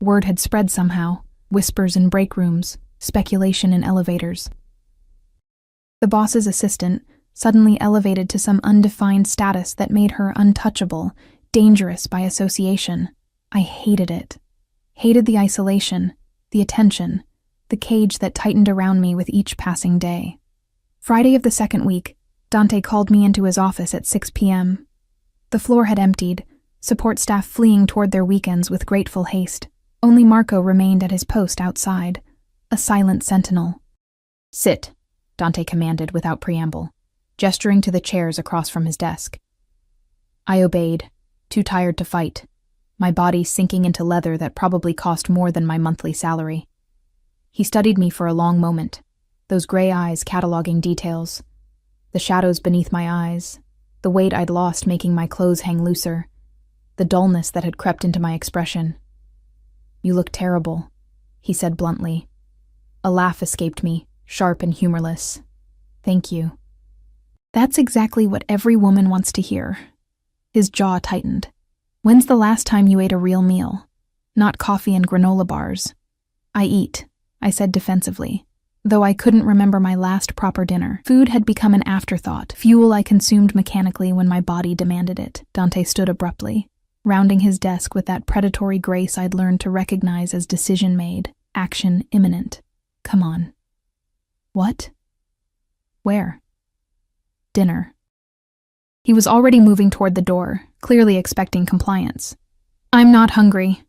Word had spread somehow, whispers in break rooms, speculation in elevators. The boss's assistant, suddenly elevated to some undefined status that made her untouchable, dangerous by association. I hated it. Hated the isolation, the attention, the cage that tightened around me with each passing day. Friday of the second week, Dante called me into his office at 6 p.m. The floor had emptied, support staff fleeing toward their weekends with grateful haste. Only Marco remained at his post outside, a silent sentinel. "Sit," Dante commanded without preamble, gesturing to the chairs across from his desk. I obeyed, too tired to fight, my body sinking into leather that probably cost more than my monthly salary. He studied me for a long moment, those gray eyes cataloging details, the shadows beneath my eyes, the weight I'd lost making my clothes hang looser, the dullness that had crept into my expression. "You look terrible," he said bluntly. A laugh escaped me, sharp and humorless. "Thank you." That's exactly what every woman wants to hear. His jaw tightened. "When's the last time you ate a real meal? Not coffee and granola bars." "I eat," I said defensively, though I couldn't remember my last proper dinner. Food had become an afterthought, fuel I consumed mechanically when my body demanded it. Dante stood abruptly, rounding his desk with that predatory grace I'd learned to recognize as decision made, action imminent. "Come on." "What?" "Where?" "Dinner." He was already moving toward the door, clearly expecting compliance. "I'm not hungry."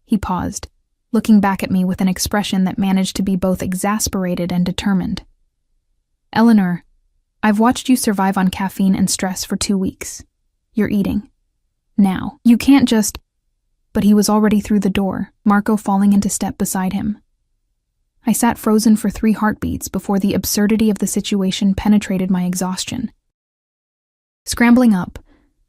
He paused, looking back at me with an expression that managed to be both exasperated and determined. "Eleanor, I've watched you survive on caffeine and stress for 2 weeks. You're eating. Now, you can't just—" But he was already through the door, Marco falling into step beside him. I sat frozen for 3 heartbeats before the absurdity of the situation penetrated my exhaustion. Scrambling up,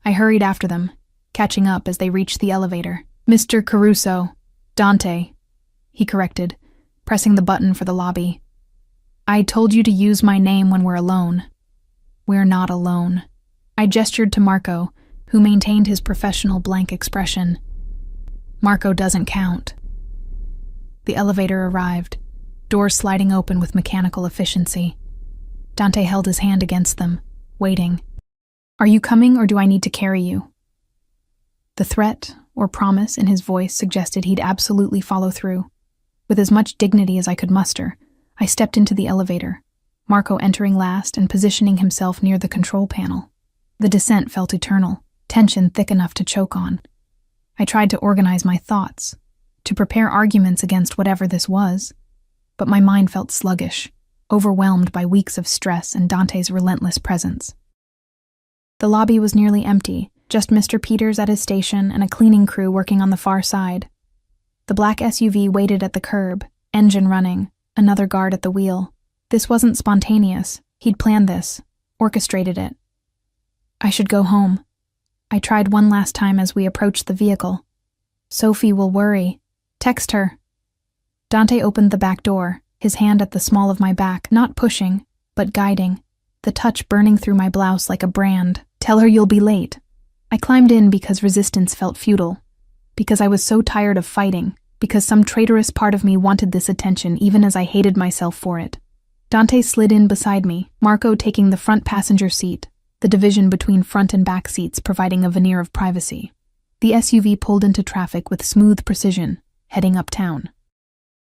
I hurried after them, catching up as they reached the elevator. "Mr. Caruso, Dante," he corrected, pressing the button for the lobby. "I told you to use my name when we're alone." "We're not alone." I gestured to Marco, who maintained his professional blank expression. "Marco doesn't count." The elevator arrived, doors sliding open with mechanical efficiency. Dante held his hand against them, waiting. "Are you coming or do I need to carry you?" The threat or promise in his voice suggested he'd absolutely follow through. With as much dignity as I could muster, I stepped into the elevator, Marco entering last and positioning himself near the control panel. The descent felt eternal, tension thick enough to choke on. I tried to organize my thoughts, to prepare arguments against whatever this was, but my mind felt sluggish, overwhelmed by weeks of stress and Dante's relentless presence. The lobby was nearly empty, just Mr. Peters at his station and a cleaning crew working on the far side. The black SUV waited at the curb, engine running, another guard at the wheel. This wasn't spontaneous. He'd planned this, orchestrated it. I should go home. I tried one last time as we approached the vehicle. "Sophie will worry. Text her." Dante opened the back door, his hand at the small of my back, not pushing, but guiding, the touch burning through my blouse like a brand. "Tell her you'll be late." I climbed in because resistance felt futile, because I was so tired of fighting, because some traitorous part of me wanted this attention even as I hated myself for it. Dante slid in beside me, Marco taking the front passenger seat, the division between front and back seats providing a veneer of privacy. The SUV pulled into traffic with smooth precision, heading uptown.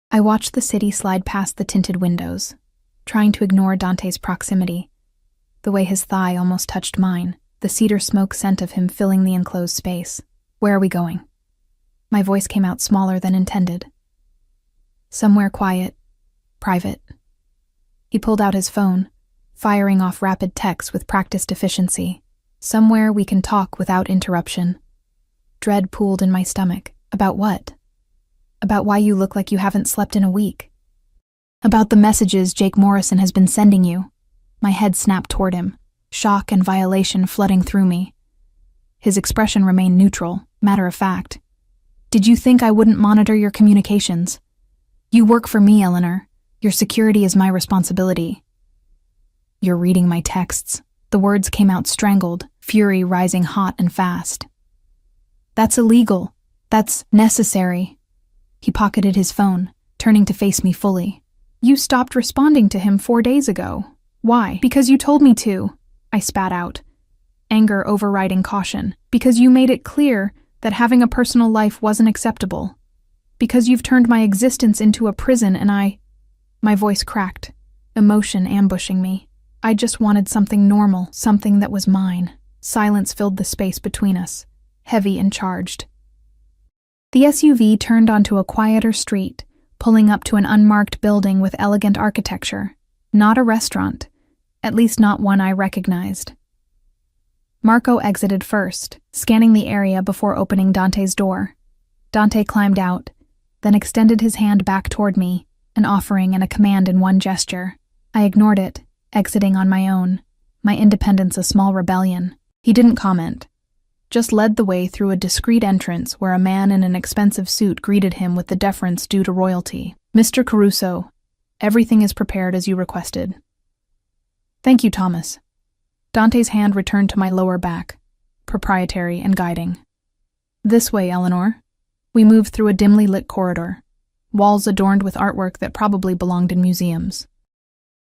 I watched the city slide past the tinted windows, trying to ignore Dante's proximity, the way his thigh almost touched mine, the cedar smoke scent of him filling the enclosed space. "Where are we going?" My voice came out smaller than intended. "Somewhere quiet, private." He pulled out his phone, firing off rapid texts with practiced efficiency. "Somewhere we can talk without interruption." Dread pooled in my stomach. About what? About why you look like you haven't slept in a week. About the messages Jake Morrison has been sending you. My head snapped toward him, shock and violation flooding through me. His expression remained neutral, matter of fact. "Did you think I wouldn't monitor your communications? You work for me, Eleanor. Your security is my responsibility." "You're reading my texts." The words came out strangled, fury rising hot and fast. "That's illegal. That's necessary." He pocketed his phone, turning to face me fully. "You stopped responding to him 4 days ago. Why?" "Because you told me to," I spat out. anger overriding caution. Because you made it clear that having a personal life wasn't acceptable. Because you've turned my existence into a prison and My voice cracked, emotion ambushing me. I just wanted something normal, something that was mine. Silence filled the space between us, heavy and charged. The SUV turned onto a quieter street, pulling up to an unmarked building with elegant architecture. Not a restaurant, at least not one I recognized. Marco exited first, scanning the area before opening Dante's door. Dante climbed out, then extended his hand back toward me, an offering and a command in one gesture. I ignored it, exiting on my own, my independence a small rebellion. He didn't comment, just led the way through a discreet entrance where a man in an expensive suit greeted him with the deference due to royalty. "Mr. Caruso, everything is prepared as you requested." "Thank you, Thomas." Dante's hand returned to my lower back, proprietary and guiding. "This way, Eleanor." We moved through a dimly lit corridor, walls adorned with artwork that probably belonged in museums.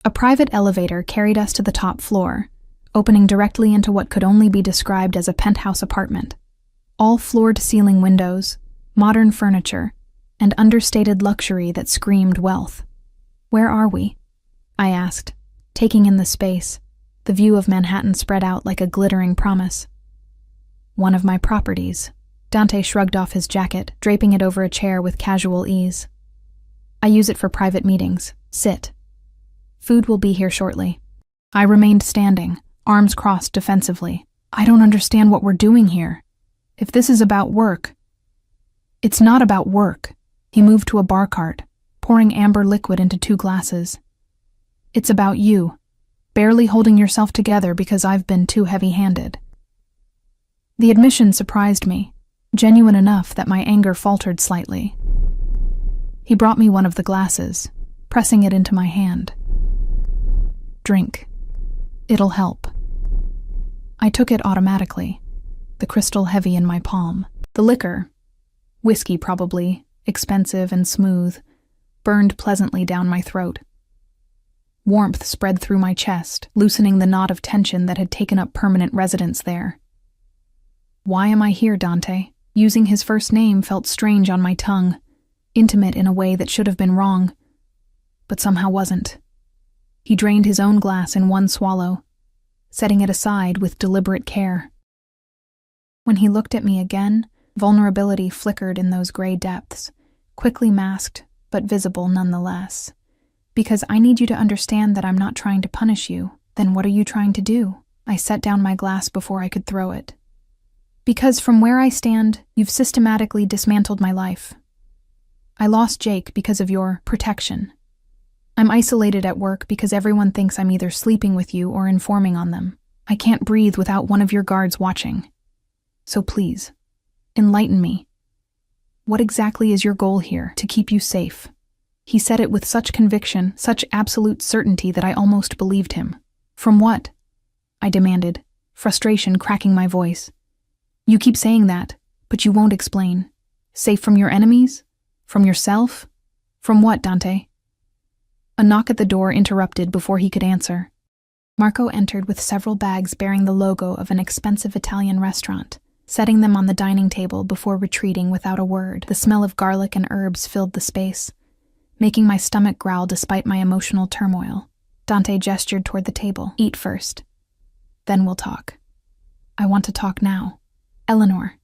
A private elevator carried us to the top floor, opening directly into what could only be described as a penthouse apartment. All floor-to-ceiling windows, modern furniture, and understated luxury that screamed wealth. "Where are we?" I asked, taking in the space, the view of Manhattan spread out like a glittering promise. "One of my properties." Dante shrugged off his jacket, draping it over a chair with casual ease. "I use it for private meetings. Sit. Food will be here shortly." I remained standing, arms crossed defensively. "I don't understand what we're doing here. If this is about work..." "It's not about work." He moved to a bar cart, pouring amber liquid into 2 glasses. "It's about you, barely holding yourself together because I've been too heavy-handed." The admission surprised me, genuine enough that my anger faltered slightly. He brought me one of the glasses, pressing it into my hand. "Drink. It'll help." I took it automatically, the crystal heavy in my palm. The liquor, whiskey probably, expensive and smooth, burned pleasantly down my throat. Warmth spread through my chest, loosening the knot of tension that had taken up permanent residence there. "Why am I here, Dante?" Using his first name felt strange on my tongue, intimate in a way that should have been wrong, but somehow wasn't. He drained his own glass in one swallow, setting it aside with deliberate care. When he looked at me again, vulnerability flickered in those gray depths, quickly masked, but visible nonetheless. "Because I need you to understand that I'm not trying to punish you. Then what are you trying to do?" I set down my glass before I could throw it. "Because from where I stand, you've systematically dismantled my life. I lost Jake because of your protection. I'm isolated at work because everyone thinks I'm either sleeping with you or informing on them. I can't breathe without one of your guards watching. So please, enlighten me. What exactly is your goal here to keep you safe?" He said it with such conviction, such absolute certainty that I almost believed him. "From what?" I demanded, frustration cracking my voice. "You keep saying that, but you won't explain. Safe from your enemies? From yourself? From what, Dante?" A knock at the door interrupted before he could answer. Marco entered with several bags bearing the logo of an expensive Italian restaurant, setting them on the dining table before retreating without a word. The smell of garlic and herbs filled the space, making my stomach growl despite my emotional turmoil. Dante gestured toward the table. "Eat first. Then we'll talk." "I want to talk now. Eleanor."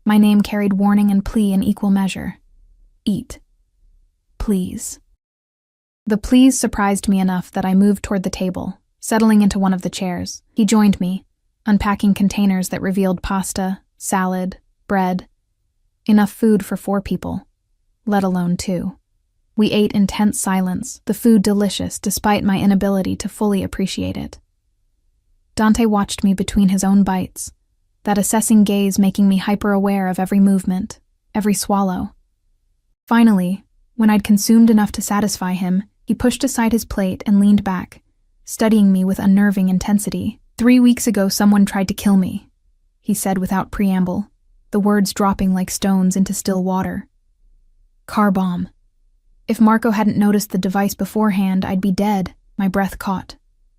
My name carried warning and plea in equal measure. "Eat. Please." The please surprised me enough that I moved toward the table, settling into one of the chairs. He joined me, unpacking containers that revealed pasta, salad, bread. Enough food for 4 people, let alone 2. We ate in tense silence, the food delicious despite my inability to fully appreciate it. Dante watched me between his own bites, that assessing gaze making me hyper-aware of every movement, every swallow. Finally, when I'd consumed enough to satisfy him, he pushed aside his plate and leaned back, studying me with unnerving intensity. 3 weeks ago someone tried to kill me," he said without preamble, the words dropping like stones into still water. "Car bomb. If Marco hadn't noticed the device beforehand, I'd be dead." My breath caught,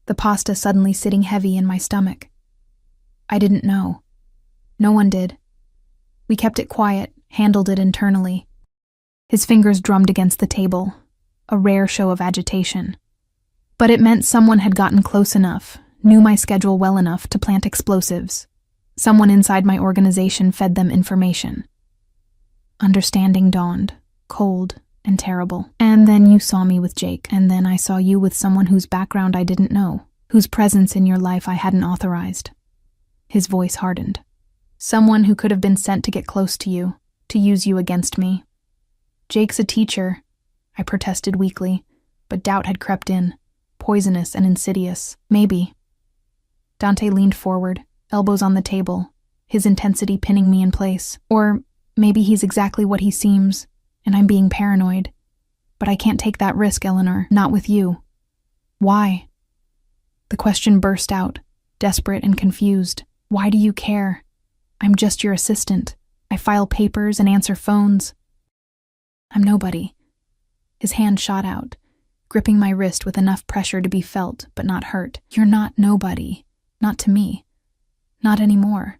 the pasta suddenly sitting heavy in my stomach. I didn't know. No one did. We kept it quiet, handled it internally. His fingers drummed against the table, a rare show of agitation. But it meant someone had gotten close enough, knew my schedule well enough to plant explosives. Someone inside my organization fed them information. Understanding dawned, cold and terrible. And then you saw me with Jake, and then I saw you with someone whose background I didn't know, whose presence in your life I hadn't authorized. His voice hardened. Someone who could have been sent to get close to you, to use you against me. Jake's a teacher, I protested weakly, but doubt had crept in, poisonous and insidious. Maybe. Dante leaned forward, elbows on the table, his intensity pinning me in place. Or maybe he's exactly what he seems, and I'm being paranoid. But I can't take that risk, Eleanor, not with you. Why? The question burst out, desperate and confused. Why do you care? I'm just your assistant. I file papers and answer phones. I'm nobody. His hand shot out, gripping my wrist with enough pressure to be felt but not hurt. You're not nobody. Not to me. Not anymore.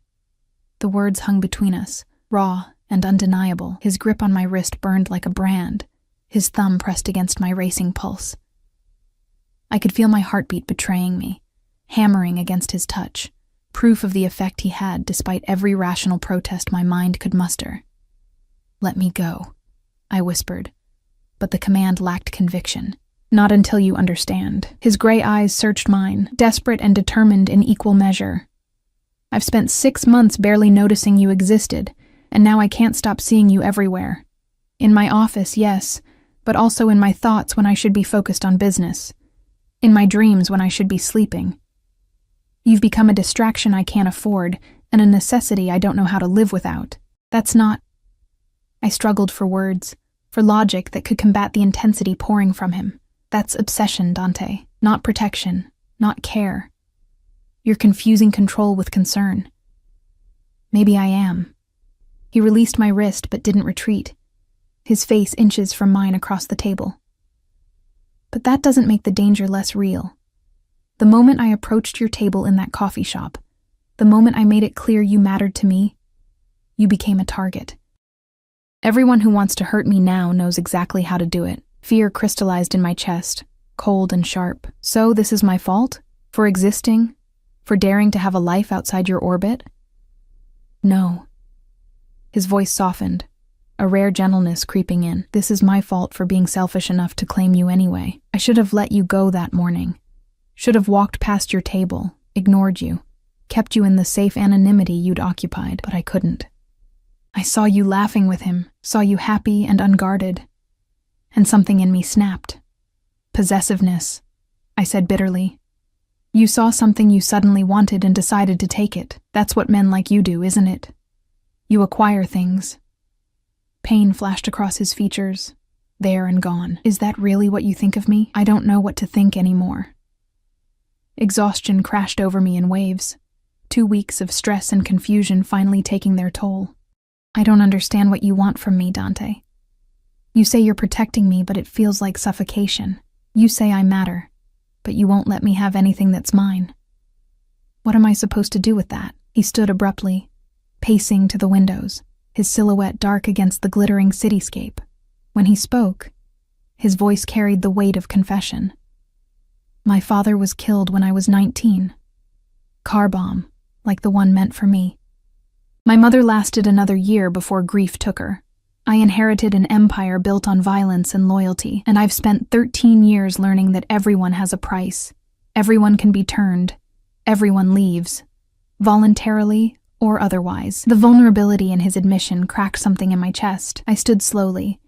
The words hung between us, raw and undeniable. His grip on my wrist burned like a brand, his thumb pressed against my racing pulse. I could feel my heartbeat betraying me, hammering against his touch, proof of the effect he had despite every rational protest my mind could muster. Let me go, I whispered, but the command lacked conviction. Not until you understand. His gray eyes searched mine, desperate and determined in equal measure. I've spent 6 months barely noticing you existed, and now I can't stop seeing you everywhere. In my office, yes, but also in my thoughts when I should be focused on business. In my dreams when I should be sleeping. You've become a distraction I can't afford, and a necessity I don't know how to live without. That's not... I struggled for words, for logic that could combat the intensity pouring from him. That's obsession, Dante, not protection, not care. You're confusing control with concern. Maybe I am. He released my wrist but didn't retreat, his face inches from mine across the table. But that doesn't make the danger less real. The moment I approached your table in that coffee shop, the moment I made it clear you mattered to me, you became a target. Everyone who wants to hurt me now knows exactly how to do it. Fear crystallized in my chest, cold and sharp. So this is my fault? For existing? For daring to have a life outside your orbit? No. His voice softened, a rare gentleness creeping in. This is my fault for being selfish enough to claim you anyway. I should have let you go that morning. Should have walked past your table, ignored you, kept you in the safe anonymity you'd occupied, but I couldn't. I saw you laughing with him, saw you happy and unguarded. And something in me snapped. Possessiveness, I said bitterly. You saw something you suddenly wanted and decided to take it. That's what men like you do, isn't it? You acquire things. Pain flashed across his features, there and gone. Is that really what you think of me? I don't know what to think anymore. Exhaustion crashed over me in waves, 2 weeks of stress and confusion finally taking their toll. I don't understand what you want from me, Dante. You say you're protecting me, but it feels like suffocation. You say I matter, but you won't let me have anything that's mine. What am I supposed to do with that? He stood abruptly, pacing to the windows, his silhouette dark against the glittering cityscape. When he spoke, his voice carried the weight of confession. My father was killed when I was 19. Car bomb, like the one meant for me. My mother lasted another year before grief took her. I inherited an empire built on violence and loyalty, and I've spent 13 years learning that everyone has a price. Everyone can be turned. Everyone leaves. Voluntarily or otherwise. The vulnerability in his admission cracked something in my chest. I stood slowly,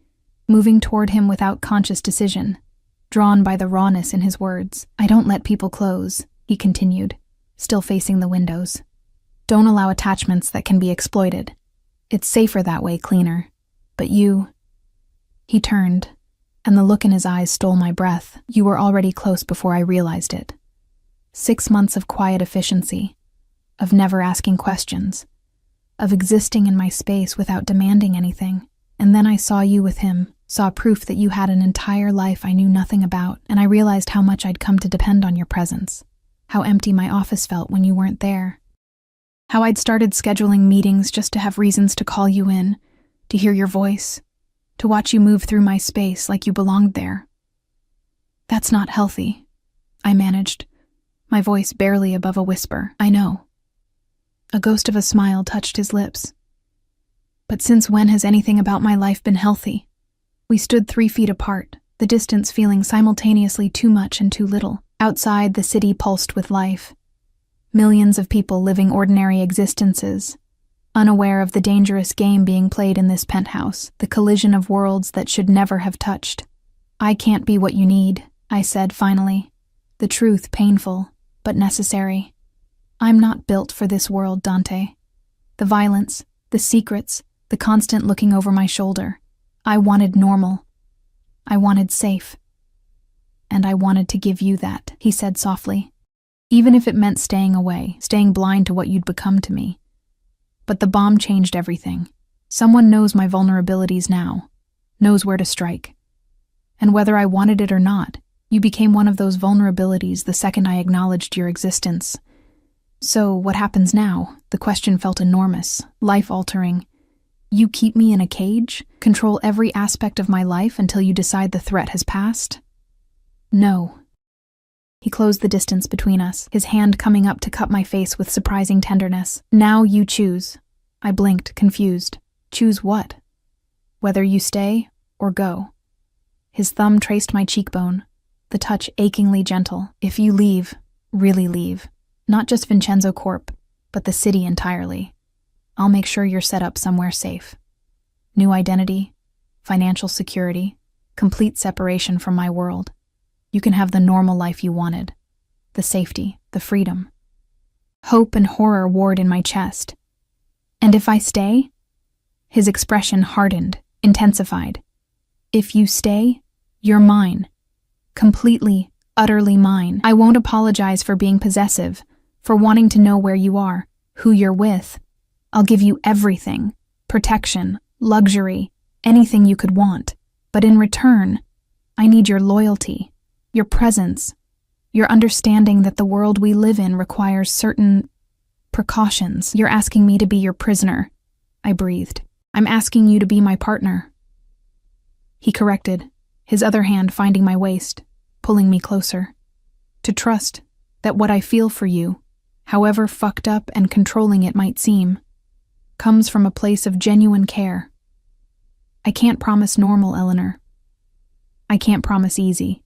moving toward him without conscious decision, drawn by the rawness in his words. I don't let people close, he continued, still facing the windows. Don't allow attachments that can be exploited. It's safer that way, cleaner. But you... He turned, and the look in his eyes stole my breath. You were already close before I realized it. 6 months of quiet efficiency, of never asking questions, of existing in my space without demanding anything. And then I saw you with him, saw proof that you had an entire life I knew nothing about, and I realized how much I'd come to depend on your presence, how empty my office felt when you weren't there. How I'd started scheduling meetings just to have reasons to call you in, to hear your voice, to watch you move through my space like you belonged there. That's not healthy, I managed, my voice barely above a whisper. I know. A ghost of a smile touched his lips. But since when has anything about my life been healthy? We stood 3 feet apart, the distance feeling simultaneously too much and too little. Outside, the city pulsed with life. Millions of people living ordinary existences, unaware of the dangerous game being played in this penthouse, the collision of worlds that should never have touched. I can't be what you need, I said finally, the truth painful, but necessary. I'm not built for this world, Dante. The violence, the secrets, the constant looking over my shoulder. I wanted normal. I wanted safe. And I wanted to give you that, he said softly. Even if it meant staying away, staying blind to what you'd become to me. But the bomb changed everything. Someone knows my vulnerabilities now, knows where to strike. And whether I wanted it or not, you became one of those vulnerabilities the second I acknowledged your existence. So, what happens now? The question felt enormous, life-altering. You keep me in a cage? Control every aspect of my life until you decide the threat has passed? No. He closed the distance between us, his hand coming up to cup my face with surprising tenderness. Now you choose. I blinked, confused. Choose what? Whether you stay or go. His thumb traced my cheekbone, the touch achingly gentle. If you leave, really leave. Not just Vincenzo Corp, but the city entirely. I'll make sure you're set up somewhere safe. New identity, financial security, complete separation from my world. You can have the normal life you wanted. The safety, the freedom. Hope and horror warred in my chest. And if I stay? His expression hardened, intensified. If you stay, you're mine. Completely, utterly mine. I won't apologize for being possessive, for wanting to know where you are, who you're with. I'll give you everything. Protection, luxury, anything you could want. But in return, I need your loyalty, your presence, your understanding that the world we live in requires certain precautions. You're asking me to be your prisoner, I breathed. I'm asking you to be my partner. He corrected, his other hand finding my waist, pulling me closer. To trust that what I feel for you, however fucked up and controlling it might seem, comes from a place of genuine care. I can't promise normal, Eleanor. I can't promise easy.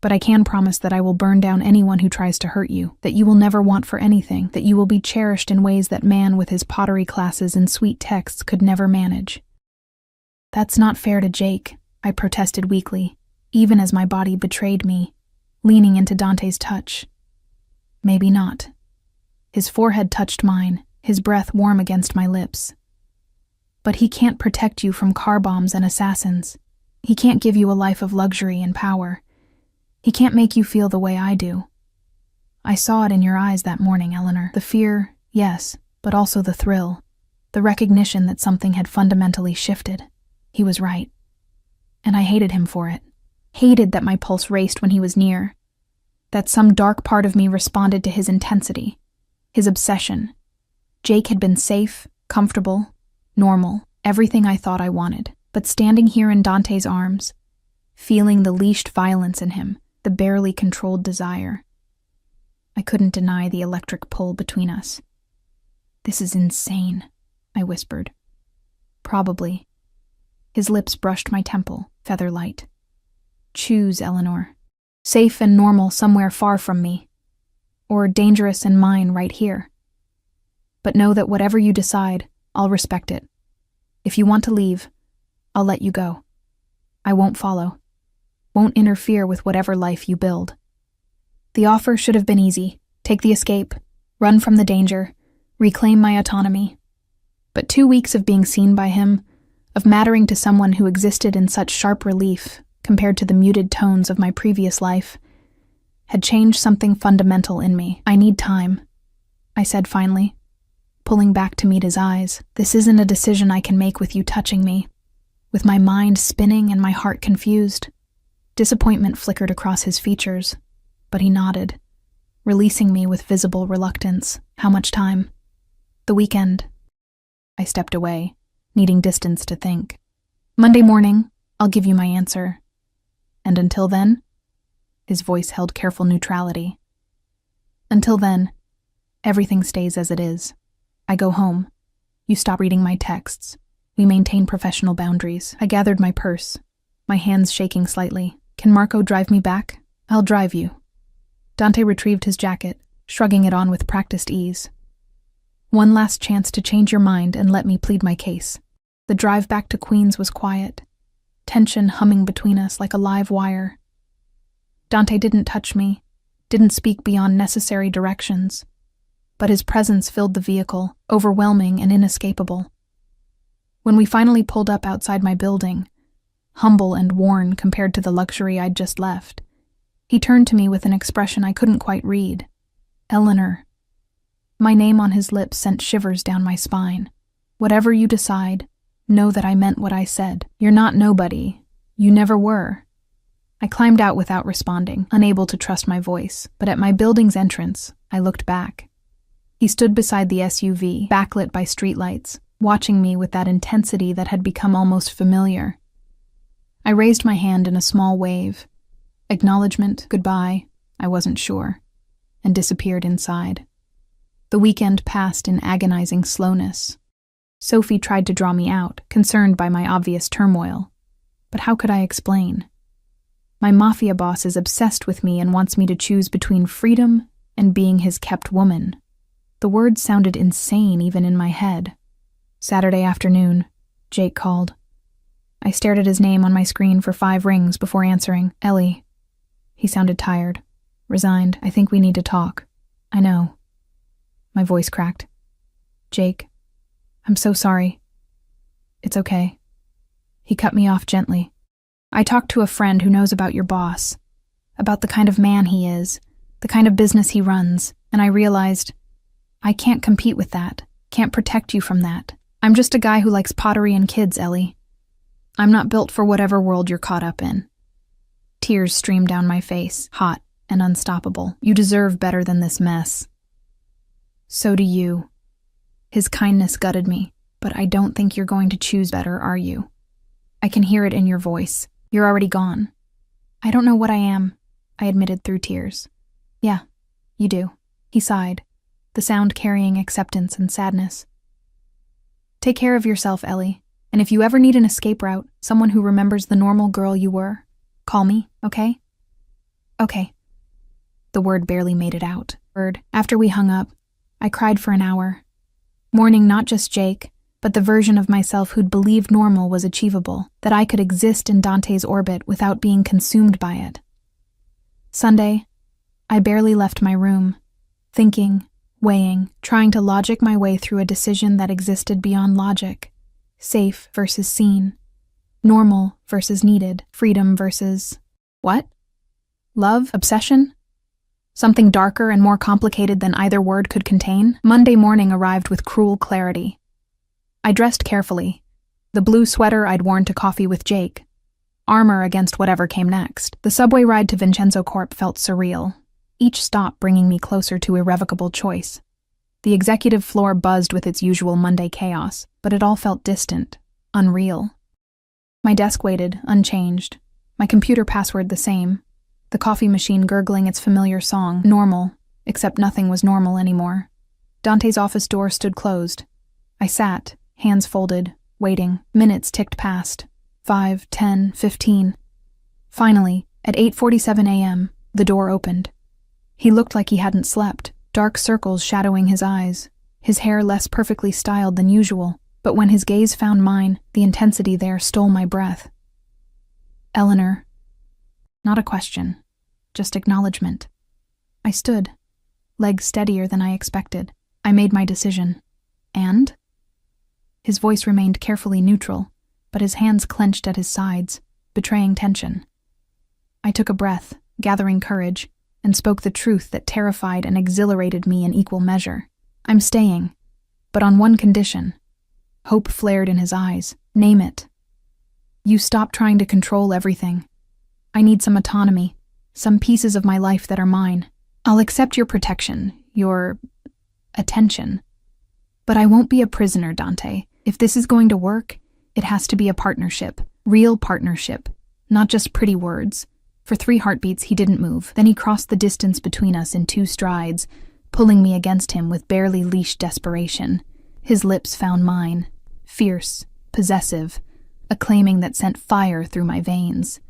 But I can promise that I will burn down anyone who tries to hurt you, that you will never want for anything, that you will be cherished in ways that man with his pottery classes and sweet texts could never manage. That's not fair to Jake, I protested weakly, even as my body betrayed me, leaning into Dante's touch. Maybe not. His forehead touched mine, his breath warm against my lips. But he can't protect you from car bombs and assassins. He can't give you a life of luxury and power. He can't make you feel the way I do. I saw it in your eyes that morning, Eleanor. The fear, yes, but also the thrill. The recognition that something had fundamentally shifted. He was right. And I hated him for it. Hated that my pulse raced when he was near. That some dark part of me responded to his intensity. His obsession. Jake had been safe, comfortable, normal, everything I thought I wanted. But standing here in Dante's arms, feeling the leashed violence in him, the barely controlled desire. I couldn't deny the electric pull between us. This is insane, I whispered. Probably. His lips brushed my temple, feather light. Choose, Eleanor. Safe and normal somewhere far from me. Or dangerous and mine right here. But know that whatever you decide, I'll respect it. If you want to leave, I'll let you go. I won't follow. Won't interfere with whatever life you build. The offer should have been easy. Take the escape, run from the danger, reclaim my autonomy. But 2 weeks of being seen by him, of mattering to someone who existed in such sharp relief compared to the muted tones of my previous life, had changed something fundamental in me. I need time, I said finally, pulling back to meet his eyes. This isn't a decision I can make with you touching me, with my mind spinning and my heart confused. Disappointment flickered across his features, but he nodded, releasing me with visible reluctance. How much time? The weekend. I stepped away, needing distance to think. Monday morning, I'll give you my answer. And until then? His voice held careful neutrality. Until then, everything stays as it is. I go home. You stop reading my texts. We maintain professional boundaries. I gathered my purse, my hands shaking slightly. Can Marco drive me back? I'll drive you. Dante retrieved his jacket, shrugging it on with practiced ease. One last chance to change your mind and let me plead my case. The drive back to Queens was quiet, tension humming between us like a live wire. Dante didn't touch me, didn't speak beyond necessary directions, but his presence filled the vehicle, overwhelming and inescapable. When we finally pulled up outside my building, humble and worn compared to the luxury I'd just left, he turned to me with an expression I couldn't quite read. Eleanor. My name on his lips sent shivers down my spine. Whatever you decide, know that I meant what I said. You're not nobody. You never were. I climbed out without responding, unable to trust my voice, but at my building's entrance, I looked back. He stood beside the SUV, backlit by streetlights, watching me with that intensity that had become almost familiar. I raised my hand in a small wave. Acknowledgement, goodbye, I wasn't sure, and disappeared inside. The weekend passed in agonizing slowness. Sophie tried to draw me out, concerned by my obvious turmoil. But how could I explain? My mafia boss is obsessed with me and wants me to choose between freedom and being his kept woman. The words sounded insane even in my head. Saturday afternoon, Jake called. I stared at his name on my screen for 5 rings before answering. Ellie. He sounded tired, resigned. I think we need to talk. I know. My voice cracked. Jake, I'm so sorry. It's okay. He cut me off gently. I talked to a friend who knows about your boss, about the kind of man he is, the kind of business he runs, and I realized I can't compete with that, can't protect you from that. I'm just a guy who likes pottery and kids, Ellie. I'm not built for whatever world you're caught up in. Tears streamed down my face, hot and unstoppable. You deserve better than this mess. So do you. His kindness gutted me, but I don't think you're going to choose better, are you? I can hear it in your voice. You're already gone. I don't know what I am, I admitted through tears. Yeah, you do. He sighed, the sound carrying acceptance and sadness. Take care of yourself, Ellie, and if you ever need an escape route, someone who remembers the normal girl you were, call me, okay? Okay. The word barely made it out. After we hung up, I cried for an hour, mourning not just Jake, but the version of myself who'd believed normal was achievable, that I could exist in Dante's orbit without being consumed by it. Sunday, I barely left my room, thinking, weighing, trying to logic my way through a decision that existed beyond logic. Safe versus seen. Normal versus needed. Freedom versus... what? Love? Obsession? Something darker and more complicated than either word could contain? Monday morning arrived with cruel clarity. I dressed carefully. The blue sweater I'd worn to coffee with Jake. Armor against whatever came next. The subway ride to Vincenzo Corp felt surreal, each stop bringing me closer to irrevocable choice. The executive floor buzzed with its usual Monday chaos, but it all felt distant, unreal. My desk waited, unchanged. My computer password the same. The coffee machine gurgling its familiar song, normal, except nothing was normal anymore. Dante's office door stood closed. I sat, hands folded, waiting. Minutes ticked past. 5, 10, 15. Finally, at 8:47 a.m., the door opened. He looked like he hadn't slept, dark circles shadowing his eyes, his hair less perfectly styled than usual, but when his gaze found mine, the intensity there stole my breath. Eleanor. Not a question, just acknowledgement. I stood, legs steadier than I expected. I made my decision. And? His voice remained carefully neutral, but his hands clenched at his sides, betraying tension. I took a breath, gathering courage, and spoke the truth that terrified and exhilarated me in equal measure. I'm staying, but on one condition. Hope flared in his eyes. Name it. You stop trying to control everything. I need some autonomy, some pieces of my life that are mine. I'll accept your protection, your attention, But I won't be a prisoner, Dante. If this is going to work, it has to be a partnership. Real partnership. Not just pretty words. For 3 heartbeats, he didn't move. Then he crossed the distance between us in 2 strides, pulling me against him with barely leashed desperation. His lips found mine. Fierce, possessive, a claiming that sent fire through my veins.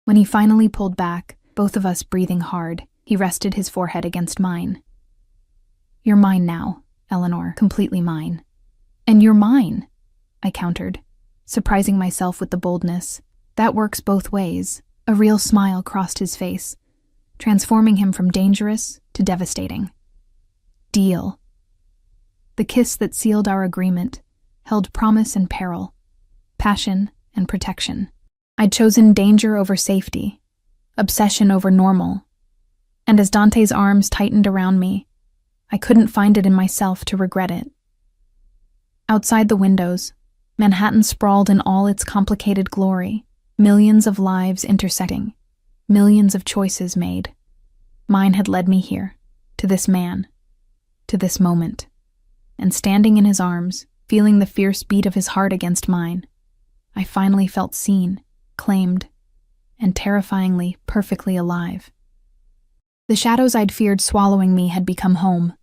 When he finally pulled back, both of us breathing hard, he rested his forehead against mine. "You're mine now, Eleanor, completely mine." "And you're mine," I countered, surprising myself with the boldness. That works both ways. A real smile crossed his face, transforming him from dangerous to devastating. Deal. The kiss that sealed our agreement held promise and peril, passion and protection. I'd chosen danger over safety, obsession over normal, and as Dante's arms tightened around me, I couldn't find it in myself to regret it. Outside the windows, Manhattan sprawled in all its complicated glory, millions of lives intersecting, millions of choices made. Mine had led me here, to this man, to this moment. And standing in his arms, feeling the fierce beat of his heart against mine, I finally felt seen, claimed, and terrifyingly, perfectly alive. The shadows I'd feared swallowing me had become home,